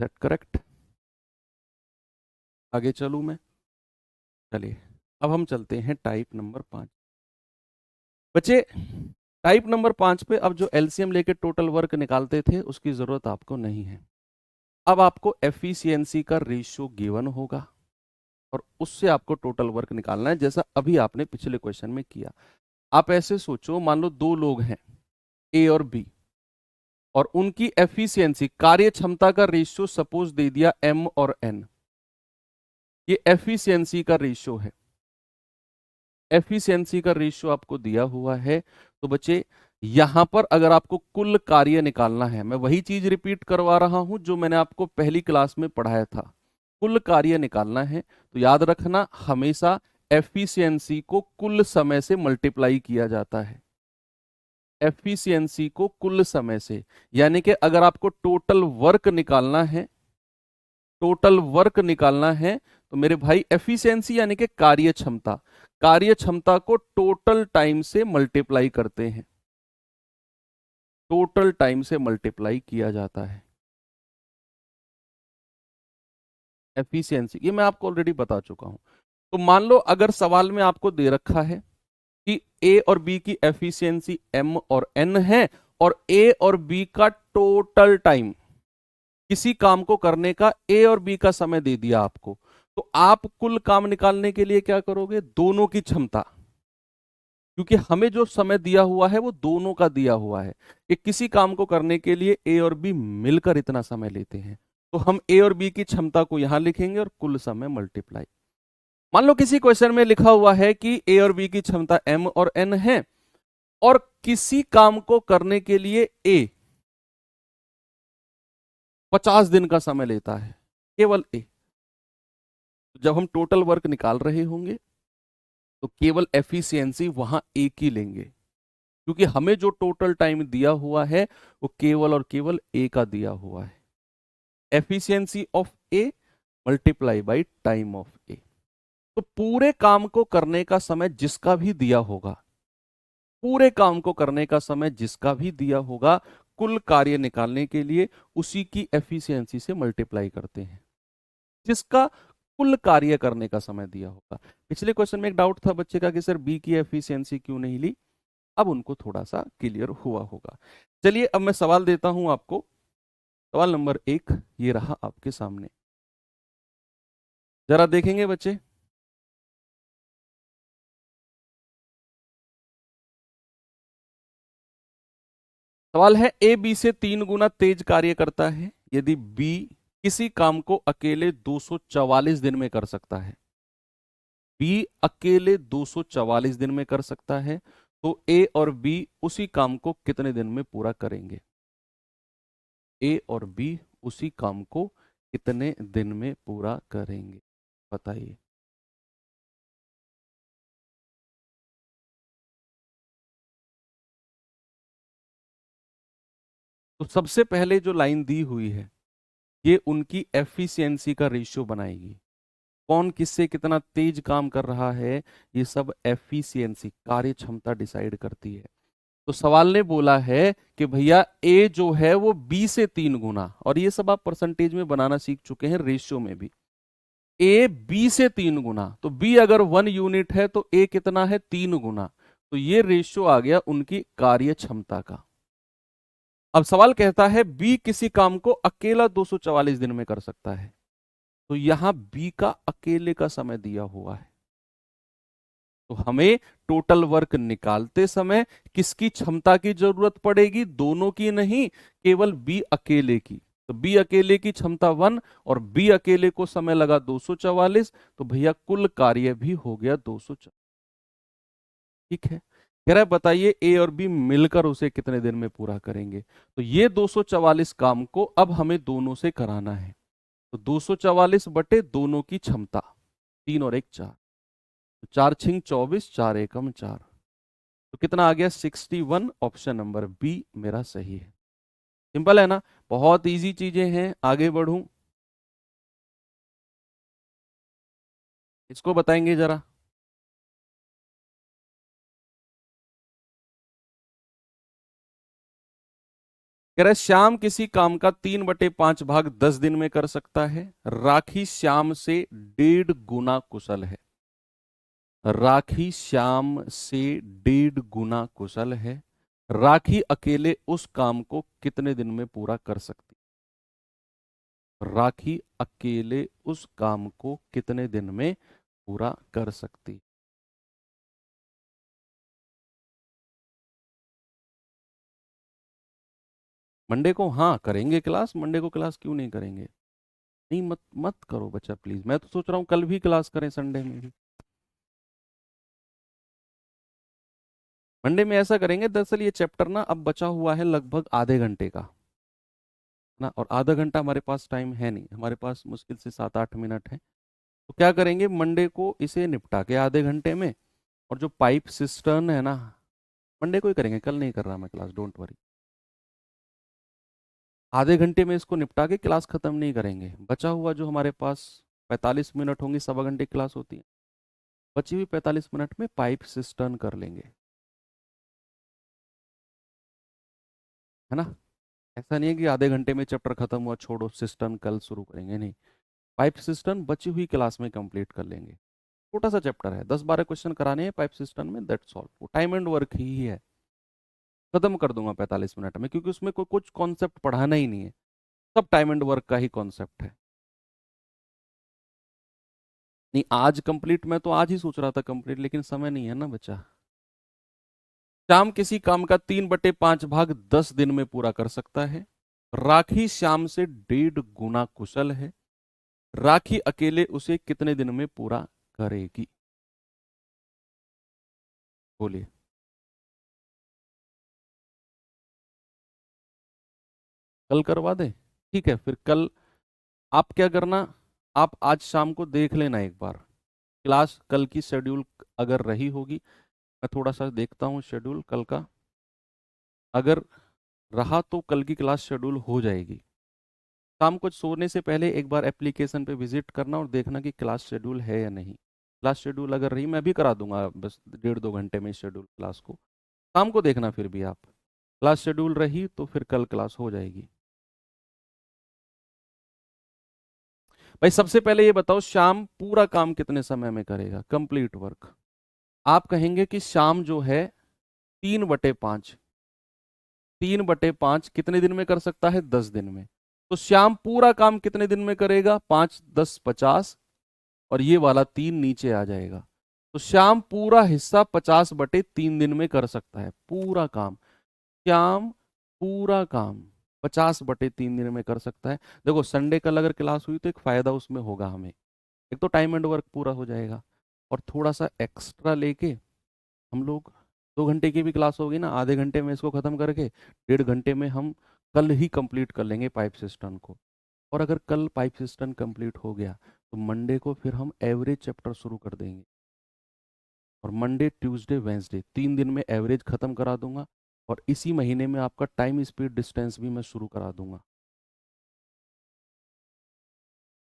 That correct? आगे चलूं मैं? चलिए अब हम चलते हैं टाइप नंबर 5। बच्चे टाइप नंबर 5 पे अब जो एलसीएम लेके टोटल वर्क निकालते थे उसकी जरूरत आपको नहीं है। अब आपको एफिशिएंसी का रेशियो गिवन होगा और उससे आपको टोटल वर्क निकालना है, जैसा अभी आपने पिछले क्वेश्चन में किया। आप ऐसे सोचो, मान लो दो लोग हैं ए और बी, और उनकी एफिशिएंसी, कार्य क्षमता का रेशियो सपोज दे दिया एम और एन। ये एफिशिएंसी का रेशियो है, एफिशिएंसी का रेशियो आपको दिया हुआ है। तो बच्चे यहां पर अगर आपको कुल कार्य निकालना है, मैं वही चीज रिपीट करवा रहा हूं जो मैंने आपको पहली क्लास में पढ़ाया था, कुल कार्य निकालना है तो याद रखना हमेशा एफिशिएंसी को कुल समय से मल्टीप्लाई किया जाता है। एफिशिएंसी को कुल समय से, यानी कि अगर आपको टोटल वर्क निकालना है, टोटल वर्क निकालना है तो मेरे भाई एफिशिएंसी यानी कि कार्य क्षमता, कार्य क्षमता को टोटल टाइम से मल्टीप्लाई करते हैं, टोटल टाइम से मल्टीप्लाई किया जाता है एफिशिएंसी। ये मैं आपको ऑलरेडी बता चुका हूं। तो मान लो अगर सवाल में आपको दे रखा है कि ए और बी की एफिशिएंसी एम और एन है, और ए और बी का टोटल टाइम, किसी काम को करने का ए और बी का समय दे दिया आपको, तो आप कुल काम निकालने के लिए क्या करोगे? दोनों की क्षमता, क्योंकि हमें जो समय दिया हुआ है वो दोनों का दिया हुआ है कि किसी काम को करने के लिए ए और बी मिलकर इतना समय लेते हैं, तो हम ए और बी की क्षमता को यहां लिखेंगे और कुल समय मल्टीप्लाई। मान लो किसी क्वेश्चन में लिखा हुआ है कि ए और बी की क्षमता एम और एन है, और किसी काम को करने के लिए ए 50 दिन का समय लेता है, केवल ए। जब हम टोटल वर्क निकाल रहे होंगे तो केवल एफिशिएंसी वहां ए की लेंगे, क्योंकि हमें जो टोटल टाइम दिया हुआ है वो केवल और केवल ए का दिया हुआ है। Efficiency of A multiply by time of A. तो पूरे काम को करने का समय जिसका भी दिया होगा, पूरे काम को करने का समय जिसका भी दिया होगा, कुल कार्य निकालने के लिए उसी की एफिशिएंसी से मल्टीप्लाई करते हैं, जिसका कुल कार्य करने का समय दिया होगा। पिछले क्वेश्चन में एक डाउट था बच्चे का कि सर बी की एफिशिएंसी क्यों नहीं ली, अब उनको थोड़ा सा क्लियर हुआ होगा। चलिए अब मैं सवाल देता हूं आपको। सवाल नंबर 1 ये रहा आपके सामने, जरा देखेंगे बच्चे। सवाल है ए बी से 3 गुना तेज कार्य करता है यदि बी किसी काम को अकेले 244 दिन में कर सकता है। बी अकेले 244 दिन में कर सकता है, तो ए और बी उसी काम को कितने दिन में पूरा करेंगे? ए और बी उसी काम को कितने दिन में पूरा करेंगे, बताइए। तो सबसे पहले जो लाइन दी हुई है ये उनकी एफिशिएंसी का रेशियो बनाएगी। कौन किससे कितना तेज काम कर रहा है ये सब एफिशिएंसी, कार्य क्षमता डिसाइड करती है। तो सवाल ने बोला है कि भैया ए जो है वो बी से 3 गुना, और ये सब आप परसेंटेज में बनाना सीख चुके हैं, रेशियो में भी। ए बी से 3 गुना, तो बी अगर 1 यूनिट है तो ए कितना है, 3 गुना। तो ये रेशियो आ गया उनकी कार्य क्षमता का। अब सवाल कहता है बी किसी काम को अकेला 244 दिन में कर सकता है, तो यहां बी का अकेले का समय दिया हुआ है। तो हमें टोटल वर्क निकालते समय किसकी क्षमता की जरूरत पड़ेगी, दोनों की नहीं, केवल बी अकेले की। तो बी अकेले की क्षमता 1 और बी अकेले को समय लगा 244, तो भैया कुल कार्य भी हो गया 244। ठीक है, कह रहा है बताइए ए और बी मिलकर उसे कितने दिन में पूरा करेंगे। तो ये 244 काम को अब हमें दोनों से कराना है। तो 244 बटे दोनों की क्षमता, 3 और 1 4, तो 4 6 24, 4 एकम 4, तो कितना आ गया 61। ऑप्शन नंबर बी मेरा सही है। सिंपल है ना, बहुत इजी चीजें हैं। आगे बढ़ूं, इसको बताएंगे जरा। कह रहा है श्याम किसी काम का 3/5 भाग 10 दिन में कर सकता है, राखी श्याम से 1.5 गुना कुशल है। राखी श्याम से 1.5 गुना कुशल है, राखी अकेले उस काम को कितने दिन में पूरा कर सकती। राखी अकेले उस काम को कितने दिन में पूरा कर सकती। मंडे को हाँ करेंगे क्लास, मंडे को क्लास क्यों नहीं करेंगे। नहीं, मत मत करो बच्चा प्लीज, मैं तो सोच रहा हूँ कल भी क्लास करें, संडे में भी। मंडे में ऐसा करेंगे, दरअसल ये चैप्टर ना अब बचा हुआ है लगभग आधे घंटे का ना, और आधा घंटा हमारे पास टाइम है नहीं, हमारे पास मुश्किल से 7 8 मिनट है। तो क्या करेंगे, मंडे को इसे निपटा के आधे घंटे में, और जो पाइप सिस्टर्न है ना, मंडे को ही करेंगे, कल नहीं कर रहा मैं क्लास, डोंट वरी। आधे घंटे में इसको निपटा के क्लास खत्म नहीं करेंगे। बचा हुआ जो हमारे पास 45 मिनट होंगी, 1.25 घंटे की क्लास होती है, बची हुई 45 मिनट में पाइप सिस्टर्न कर लेंगे, है ना। ऐसा नहीं है कि आधे घंटे में चैप्टर खत्म हुआ छोड़ो सिस्टर्न कल शुरू करेंगे, नहीं। पाइप सिस्टर्न बची हुई क्लास में कंप्लीट कर लेंगे। छोटा सा चैप्टर है, 10 12 क्वेश्चन कराने हैं पाइप सिस्टम में, दैट्स ऑल। वो टाइम एंड वर्क ही है, खत्म कर दूंगा 45 मिनट में, क्योंकि उसमें कोई कुछ कॉन्सेप्ट पढ़ाना ही नहीं है, सब टाइम एंड वर्क का ही कॉन्सेप्ट है। नहीं आज कंप्लीट, मैं तो आज ही सोच रहा था कंप्लीट, लेकिन समय नहीं है ना बच्चा। श्याम किसी काम का 3/5 भाग 10 दिन में पूरा कर सकता है, राखी श्याम से 1.5 गुना कुशल है, राखी अकेले उसे कितने दिन में पूरा करेगी। बोलिए। कल करवा दें, ठीक है फिर कल। आप क्या करना, आप आज शाम को देख लेना एक बार क्लास कल की शेड्यूल, अगर रही होगी, मैं थोड़ा सा देखता हूँ शेड्यूल कल का, अगर रहा तो कल की क्लास शेड्यूल हो जाएगी। शाम को सोने से पहले एक बार एप्लीकेशन पे विजिट करना और देखना कि क्लास शेड्यूल है या नहीं। क्लास शेड्यूल अगर रही, मैं भी करा दूंगा बस 1.5 2 घंटे में शेड्यूल क्लास को। शाम को देखना फिर भी आप, क्लास शेड्यूल रही तो फिर कल क्लास हो जाएगी। भाई सबसे पहले ये बताओ, शाम पूरा काम कितने समय में करेगा, कंप्लीट वर्क। आप कहेंगे कि शाम जो है 3/5, 3/5 कितने दिन में कर सकता है, 10 दिन में। तो श्याम पूरा काम कितने दिन में करेगा, 5 10 50, और ये वाला 3 नीचे आ जाएगा। तो श्याम पूरा हिस्सा 50/3 दिन में कर सकता है, पूरा काम। श्याम पूरा काम 50/3 दिन में कर सकता है। देखो संडे कल अगर क्लास हुई तो एक फायदा उसमें होगा हमें, एक तो टाइम एंड वर्क पूरा हो जाएगा, और थोड़ा सा एक्स्ट्रा लेके हम लोग 2 घंटे की भी क्लास होगी ना, आधे घंटे में इसको खत्म करके 1.5 घंटे में हम कल ही कंप्लीट कर लेंगे पाइप सिस्टम को। और अगर कल पाइप सिस्टम कंप्लीट हो गया तो मंडे को फिर हम एवरेज चैप्टर शुरू कर देंगे, और मंडे ट्यूसडे वेंसडे 3 दिन में एवरेज खत्म करा दूंगा, और इसी महीने में आपका टाइम स्पीड डिस्टेंस भी मैं शुरू करा दूंगा।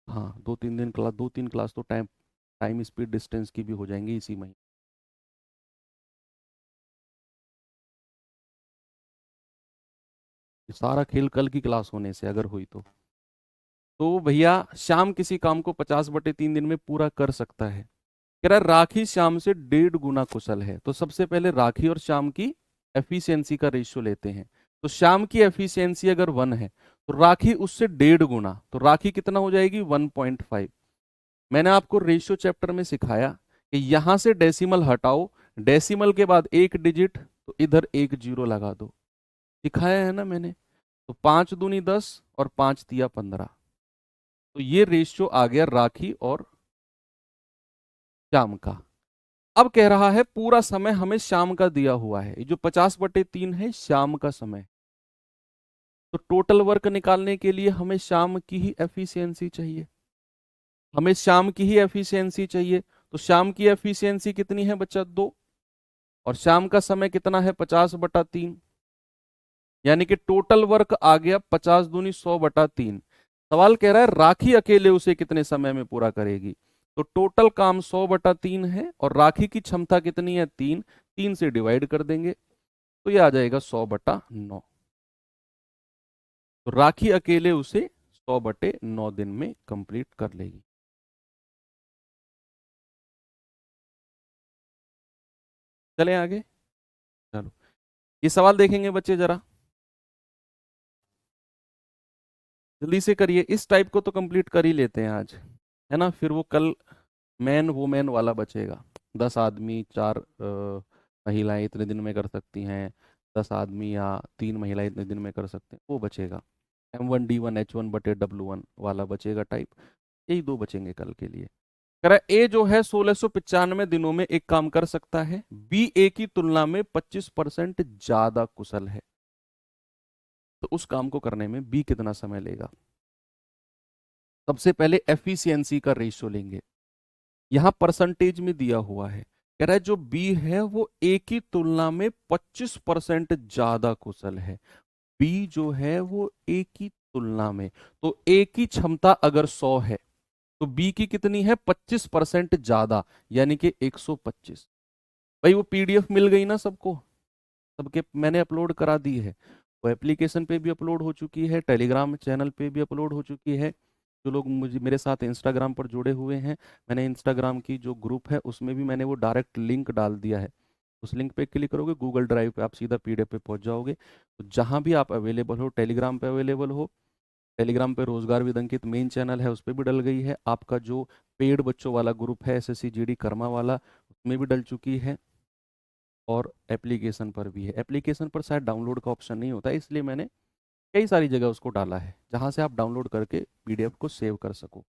हाँ 2 3 दिन क्लास, 2 3 क्लास तो टाइम टाइम स्पीड डिस्टेंस की भी हो जाएंगी इसी महीने। ये सारा खेल कल की क्लास होने से अगर हुई तो। तो भैया श्याम किसी काम को 50/3 दिन में पूरा कर सकता है। कह रहा है राखी श्याम से 1.5 गुना कुशल है। तो सबसे पहले राखी और श्याम की एफिशिएंसी का रेशियो लेते हैं। तो श्याम की एफिशिएंसी अगर 1 है तो राखी उससे 1.5 गुना, तो राखी कितना हो जाएगी 1.5। मैंने आपको रेशियो चैप्टर में सिखाया कि यहां से डेसिमल हटाओ, डेसिमल के बाद एक डिजिट, तो इधर एक जीरो लगा दो, सिखाया है ना मैंने। तो 5 दूनी 10 और 5 तिया 15। तो ये रेशियो आ गया राखी और श्याम का। अब कह रहा है पूरा समय हमें श्याम का दिया हुआ है, ये जो 50/3 है श्याम का समय। तो टोटल वर्क निकालने के लिए हमें श्याम की ही एफिशिएंसी चाहिए, हमें श्याम की ही एफिशिएंसी चाहिए। तो श्याम की एफिशिएंसी कितनी है बच्चा 2, और श्याम का समय कितना है 50/3, यानी कि टोटल वर्क आ गया 50 दूनी 100/3। सवाल कह रहा है राखी अकेले उसे कितने समय में पूरा करेगी। तो टोटल काम 100/3 है और राखी की क्षमता कितनी है 3, 3 से डिवाइड कर देंगे तो ये आ जाएगा 100/9। तो राखी अकेले उसे 100/9 दिन में कंप्लीट कर लेगी। चलें आगे। चलो ये सवाल देखेंगे बच्चे जरा, जल्दी से करिए। इस टाइप को तो कंप्लीट कर ही लेते हैं आज, है ना, फिर वो कल मैन वुमेन वाला बचेगा। 10 आदमी 4 महिलाएं इतने दिन में कर सकती हैं, 10 आदमी या 3 महिलाएं इतने दिन में कर सकते हैं, वो बचेगा। M1D1H1/W1 वाला बचेगा टाइप। यही 2 बचेंगे कल के लिए। कह रहा है ए जो है 1695 दिनों में एक काम कर सकता है, बी ए की तुलना में 25% ज्यादा कुशल है। तो उस काम को करने में बी कितना समय लेगा। सबसे पहले एफिशिएंसी का रेशियो लेंगे, यहां परसेंटेज में दिया हुआ है। कह रहा है जो बी है वो ए की तुलना में 25% ज्यादा कुशल है। बी जो है वो ए की तुलना में, तो ए की क्षमता अगर 100 है तो बी की कितनी है 25% ज्यादा, यानी कि 125। भाई वो पीडीएफ मिल गई ना सबको, सबके मैंने अपलोड करा दी है। वो एप्लीकेशन पे भी अपलोड हो चुकी है, टेलीग्राम चैनल पे भी अपलोड हो चुकी है। जो लोग मुझे मेरे साथ इंस्टाग्राम पर जुड़े हुए हैं, मैंने इंस्टाग्राम की जो ग्रुप है उसमें भी मैंने वो डायरेक्ट लिंक डाल दिया है। उस लिंक पे क्लिक करोगे गूगल ड्राइव पे आप सीधा पीडीएफ पे पहुंच जाओगे। तो जहां भी आप अवेलेबल हो, टेलीग्राम पे अवेलेबल हो, टेलीग्राम पे रोजगार विद अंकित मेन चैनल है उस पर भी डल गई है। आपका जो पेड बच्चों वाला ग्रुप है एसएससी जीडी कर्मा वाला, उसमें भी डल चुकी है, और एप्लीकेशन पर भी है। एप्लीकेशन पर शायद डाउनलोड का ऑप्शन नहीं होता है, इसलिए मैंने कई सारी जगह उसको डाला है जहां से आप डाउनलोड करके पीडीएफ को सेव कर सको।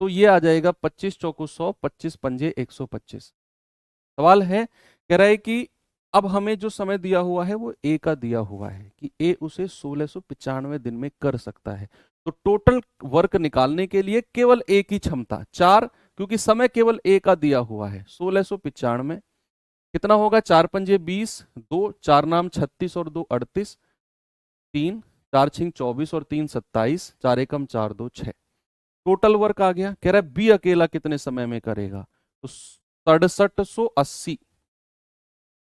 तो ये आ जाएगा 25 चौको 100, 25 पंजे 125। सवाल है, कह रहा है कि अब हमें जो समय दिया हुआ है वो ए का दिया हुआ है कि ए उसे 1695 दिन में कर सकता है। तो टोटल वर्क निकालने के लिए केवल ए की क्षमता 4, क्योंकि समय केवल ए का दिया हुआ है 1695 कितना होगा 4 पंजे 20, 2 4 नाम 36 और 2 38, 3 4 छिंग 24 और 3 27, 4 एकम 4 2 6। टोटल वर्क आ गया। कह रहा है बी अकेला कितने समय में करेगा, तो 6780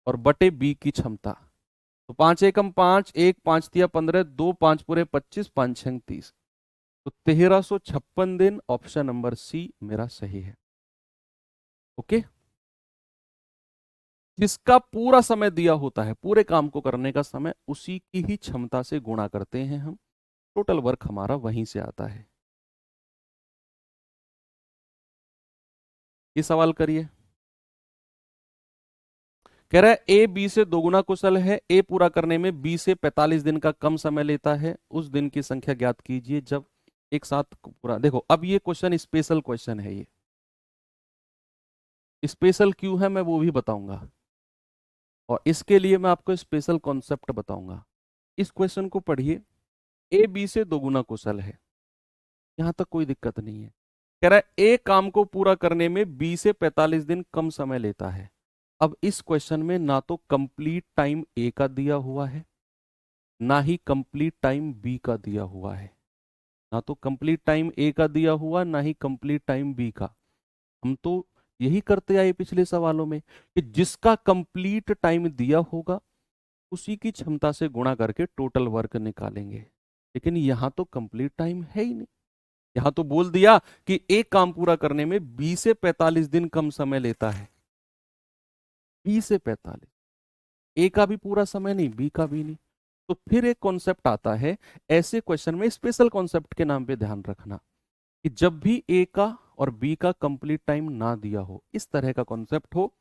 और बटे बी की क्षमता। तो 5 एकम 5, 1 5 तिया 15, 2 5 पूरे 25, 5 छंग 30। तो 1356 दिन ऑप्शन नंबर सी मेरा सही है। ओके, जिसका पूरा समय दिया होता है, पूरे काम को करने का समय, उसी की ही क्षमता से गुणा करते हैं हम, टोटल वर्क हमारा वहीं से आता है। ये सवाल करिए। कह रहा है ए बी से दोगुना कुशल है, ए पूरा करने में बी से 45 दिन का कम समय लेता है, उस दिन की संख्या ज्ञात कीजिए जब एक साथ पूरा। देखो अब ये क्वेश्चन स्पेशल क्वेश्चन है, ये स्पेशल क्यों है मैं वो भी बताऊंगा, और इसके लिए मैं आपको स्पेशल कॉन्सेप्ट बताऊंगा। इस क्वेश्चन को पढ़िए, ए बी से दोगुना कुशल है, यहां तक कोई दिक्कत नहीं है। कह रहा है ए काम को पूरा करने में बी से 45 दिन कम समय लेता है। अब इस क्वेश्चन में ना तो कंप्लीट टाइम ए का दिया हुआ है, ना ही कंप्लीट टाइम बी का दिया हुआ है, ना तो कंप्लीट टाइम ए का दिया हुआ, ना ही कंप्लीट टाइम बी का। हम तो यही करते आए पिछले सवालों में कि जिसका कंप्लीट टाइम दिया होगा उसी की क्षमता से गुणा करके टोटल वर्क निकालेंगे, लेकिन यहां तो कंप्लीट टाइम है ही नहीं। यहां तो बोल दिया कि एक काम पूरा करने में 20 से 45 दिन कम समय लेता है। 20 से 45, ए का भी पूरा समय नहीं, बी का भी नहीं। तो फिर एक कॉन्सेप्ट आता है, ऐसे क्वेश्चन में स्पेशल कॉन्सेप्ट के नाम पे ध्यान रखना, कि जब भी ए का और बी का कंप्लीट टाइम ना दिया हो, इस तरह का कॉन्सेप्ट हो,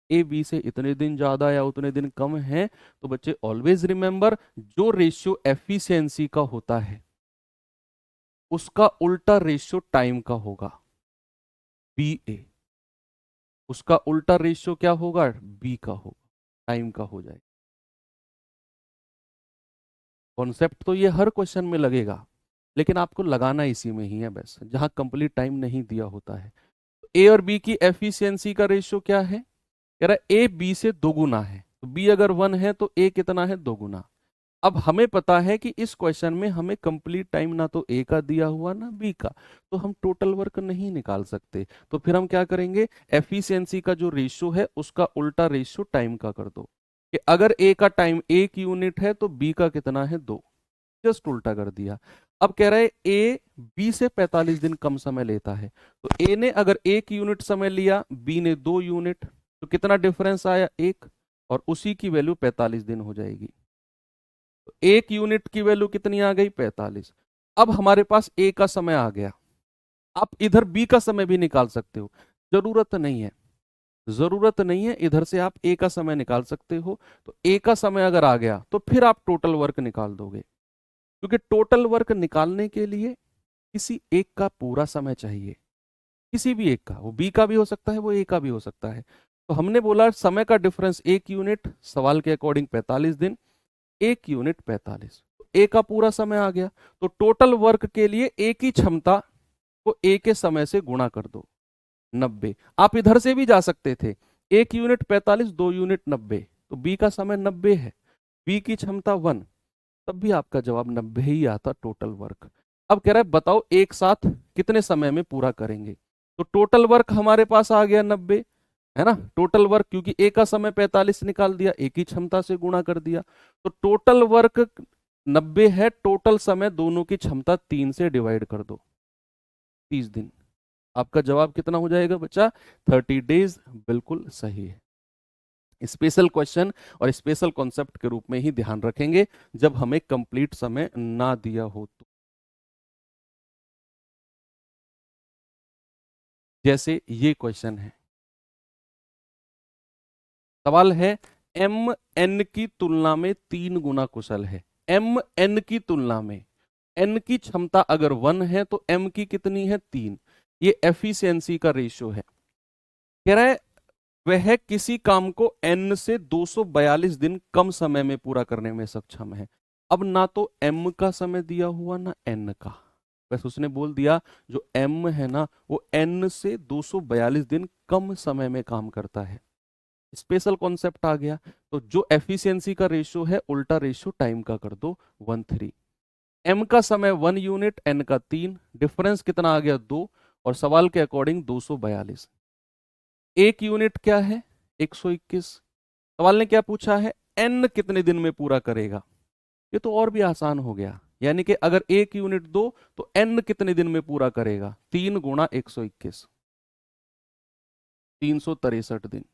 ए बी से इतने दिन ज्यादा या उतने दिन कम है, तो बच्चे ऑलवेज रिमेंबर, जो रेशियो एफिशिएंसी का होता है उसका उल्टा रेशियो टाइम का होगा, बी ए। उसका उल्टा रेशियो क्या होगा, बी का होगा, टाइम का हो जाएगा। कॉन्सेप्ट तो ये हर क्वेश्चन में लगेगा, लेकिन आपको लगाना इसी में ही है बस, जहां कंप्लीट टाइम नहीं दिया होता है। ए और बी की एफिशिएंसी का रेशियो क्या है, कह रहा है ए बी से दोगुना है, तो बी अगर 1 है तो ए कितना है, दोगुना। अब हमें पता है कि इस क्वेश्चन में हमें कंप्लीट टाइम ना तो ए का दिया हुआ ना बी का, तो हम टोटल वर्क नहीं निकाल सकते। तो फिर हम क्या करेंगे, एफिशिएंसी का जो रेशियो है उसका उल्टा रेशियो टाइम का कर दो, कि अगर ए का टाइम 1 यूनिट है तो बी का कितना है, 2। जस्ट उल्टा कर दिया। अब कह रहा है ए बी से 45 दिन कम समय लेता है, तो ए ने अगर 1 यूनिट समय लिया, बी ने 2 यूनिट, तो कितना डिफरेंस आया, 1, और उसी की वैल्यू 45 दिन हो जाएगी। तो 1 यूनिट की वैल्यू कितनी आ गई, 45। अब हमारे पास ए का समय आ गया, आप इधर बी का समय भी निकाल सकते हो, जरूरत नहीं है, जरूरत नहीं है, इधर से आप ए का समय निकाल सकते हो। तो ए का समय अगर आ गया तो फिर आप टोटल वर्क निकाल दोगे, क्योंकि टोटल वर्क निकालने के लिए किसी एक का पूरा समय चाहिए, किसी भी एक का, वो बी का भी हो सकता है, वो ए का भी हो सकता है। तो हमने बोला समय का डिफरेंस 1 यूनिट, सवाल के अकॉर्डिंग 45 दिन, 1 यूनिट 45, तो ए का पूरा समय आ गया। तो टोटल वर्क के लिए ए की क्षमता को ए के समय से गुणा कर दो, 90। आप इधर से भी जा सकते थे, 1 यूनिट 45, 2 यूनिट 90, तो बी का समय 90 है, बी की क्षमता 1, तब भी आपका जवाब 90 ही आता टोटल वर्क। अब कह रहा है बताओ एक साथ कितने समय में पूरा करेंगे, तो टोटल वर्क हमारे पास आ गया 90, है ना। टोटल वर्क, क्योंकि ए का समय 45 निकाल दिया, ए की क्षमता से गुणा कर दिया, तो टोटल वर्क 90 है, टोटल समय दोनों की क्षमता 3 से डिवाइड कर दो, 30 दिन। आपका जवाब कितना हो जाएगा बच्चा, 30 डेज, बिल्कुल सही है। स्पेशल क्वेश्चन और स्पेशल कॉन्सेप्ट के रूप में ही ध्यान रखेंगे जब हमें कंप्लीट समय ना दिया हो तो। जैसे ये क्वेश्चन है, सवाल है एम एन की तुलना में 3 गुना कुशल है। एम एन की तुलना में, एन की क्षमता अगर 1 है तो एम की कितनी है, 3। ये एफिशिएंसी का रेशियो है। कह रहा है वह किसी काम को एन से 242 दिन कम समय में पूरा करने में सक्षम है। अब ना तो एम का समय दिया हुआ ना एन का, बस उसने बोल दिया जो एम है ना वो एन से 242 दिन कम समय में काम करता है। स्पेशल कॉन्सेप्ट आ गया, तो जो एफिशिएंसी का रेशियो है उल्टा रेशियो टाइम का कर दो, 1:3। एम का समय 1 यूनिट, एन का 3, डिफरेंस कितना आ गया, 2, और सवाल के अकॉर्डिंग 242। 1 यूनिट क्या है, 121। सवाल ने क्या पूछा है, एन कितने दिन में पूरा करेगा। ये तो और भी आसान हो गया, यानी कि अगर 1 यूनिट दो तो एन कितने दिन में पूरा करेगा, 3 गुणा 121, 363 दिन।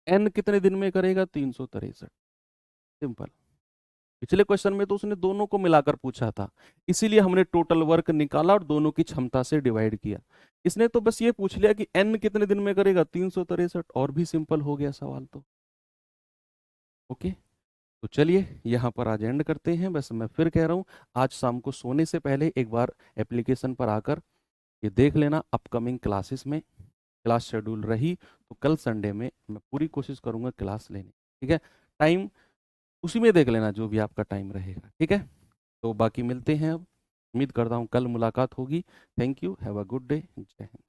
एन कितने दिन में करेगा, 363। सिंपल। पिछले क्वेश्चन में तो उसने दोनों को मिलाकर पूछा था, इसीलिए हमने टोटल वर्क निकाला और दोनों की क्षमता से डिवाइड किया। इसने तो बस ये पूछ लिया कि एन कितने दिन में करेगा, 363, और भी सिंपल हो गया सवाल तो। ओके, तो चलिए यहाँ पर आज एंड करते हैं। बस मैं फिर कह रहा हूँ, आज शाम को सोने से पहले एक बार एप्लीकेशन पर आकर ये देख लेना, अपकमिंग क्लासेस में क्लास शेड्यूल रही तो कल संडे में मैं पूरी कोशिश करूँगा क्लास लेने, ठीक है। टाइम उसी में देख लेना जो भी आपका टाइम रहेगा, ठीक है। तो बाकी मिलते हैं, अब उम्मीद करता हूँ कल मुलाकात होगी। Thank you, have a good day, जय हिंद।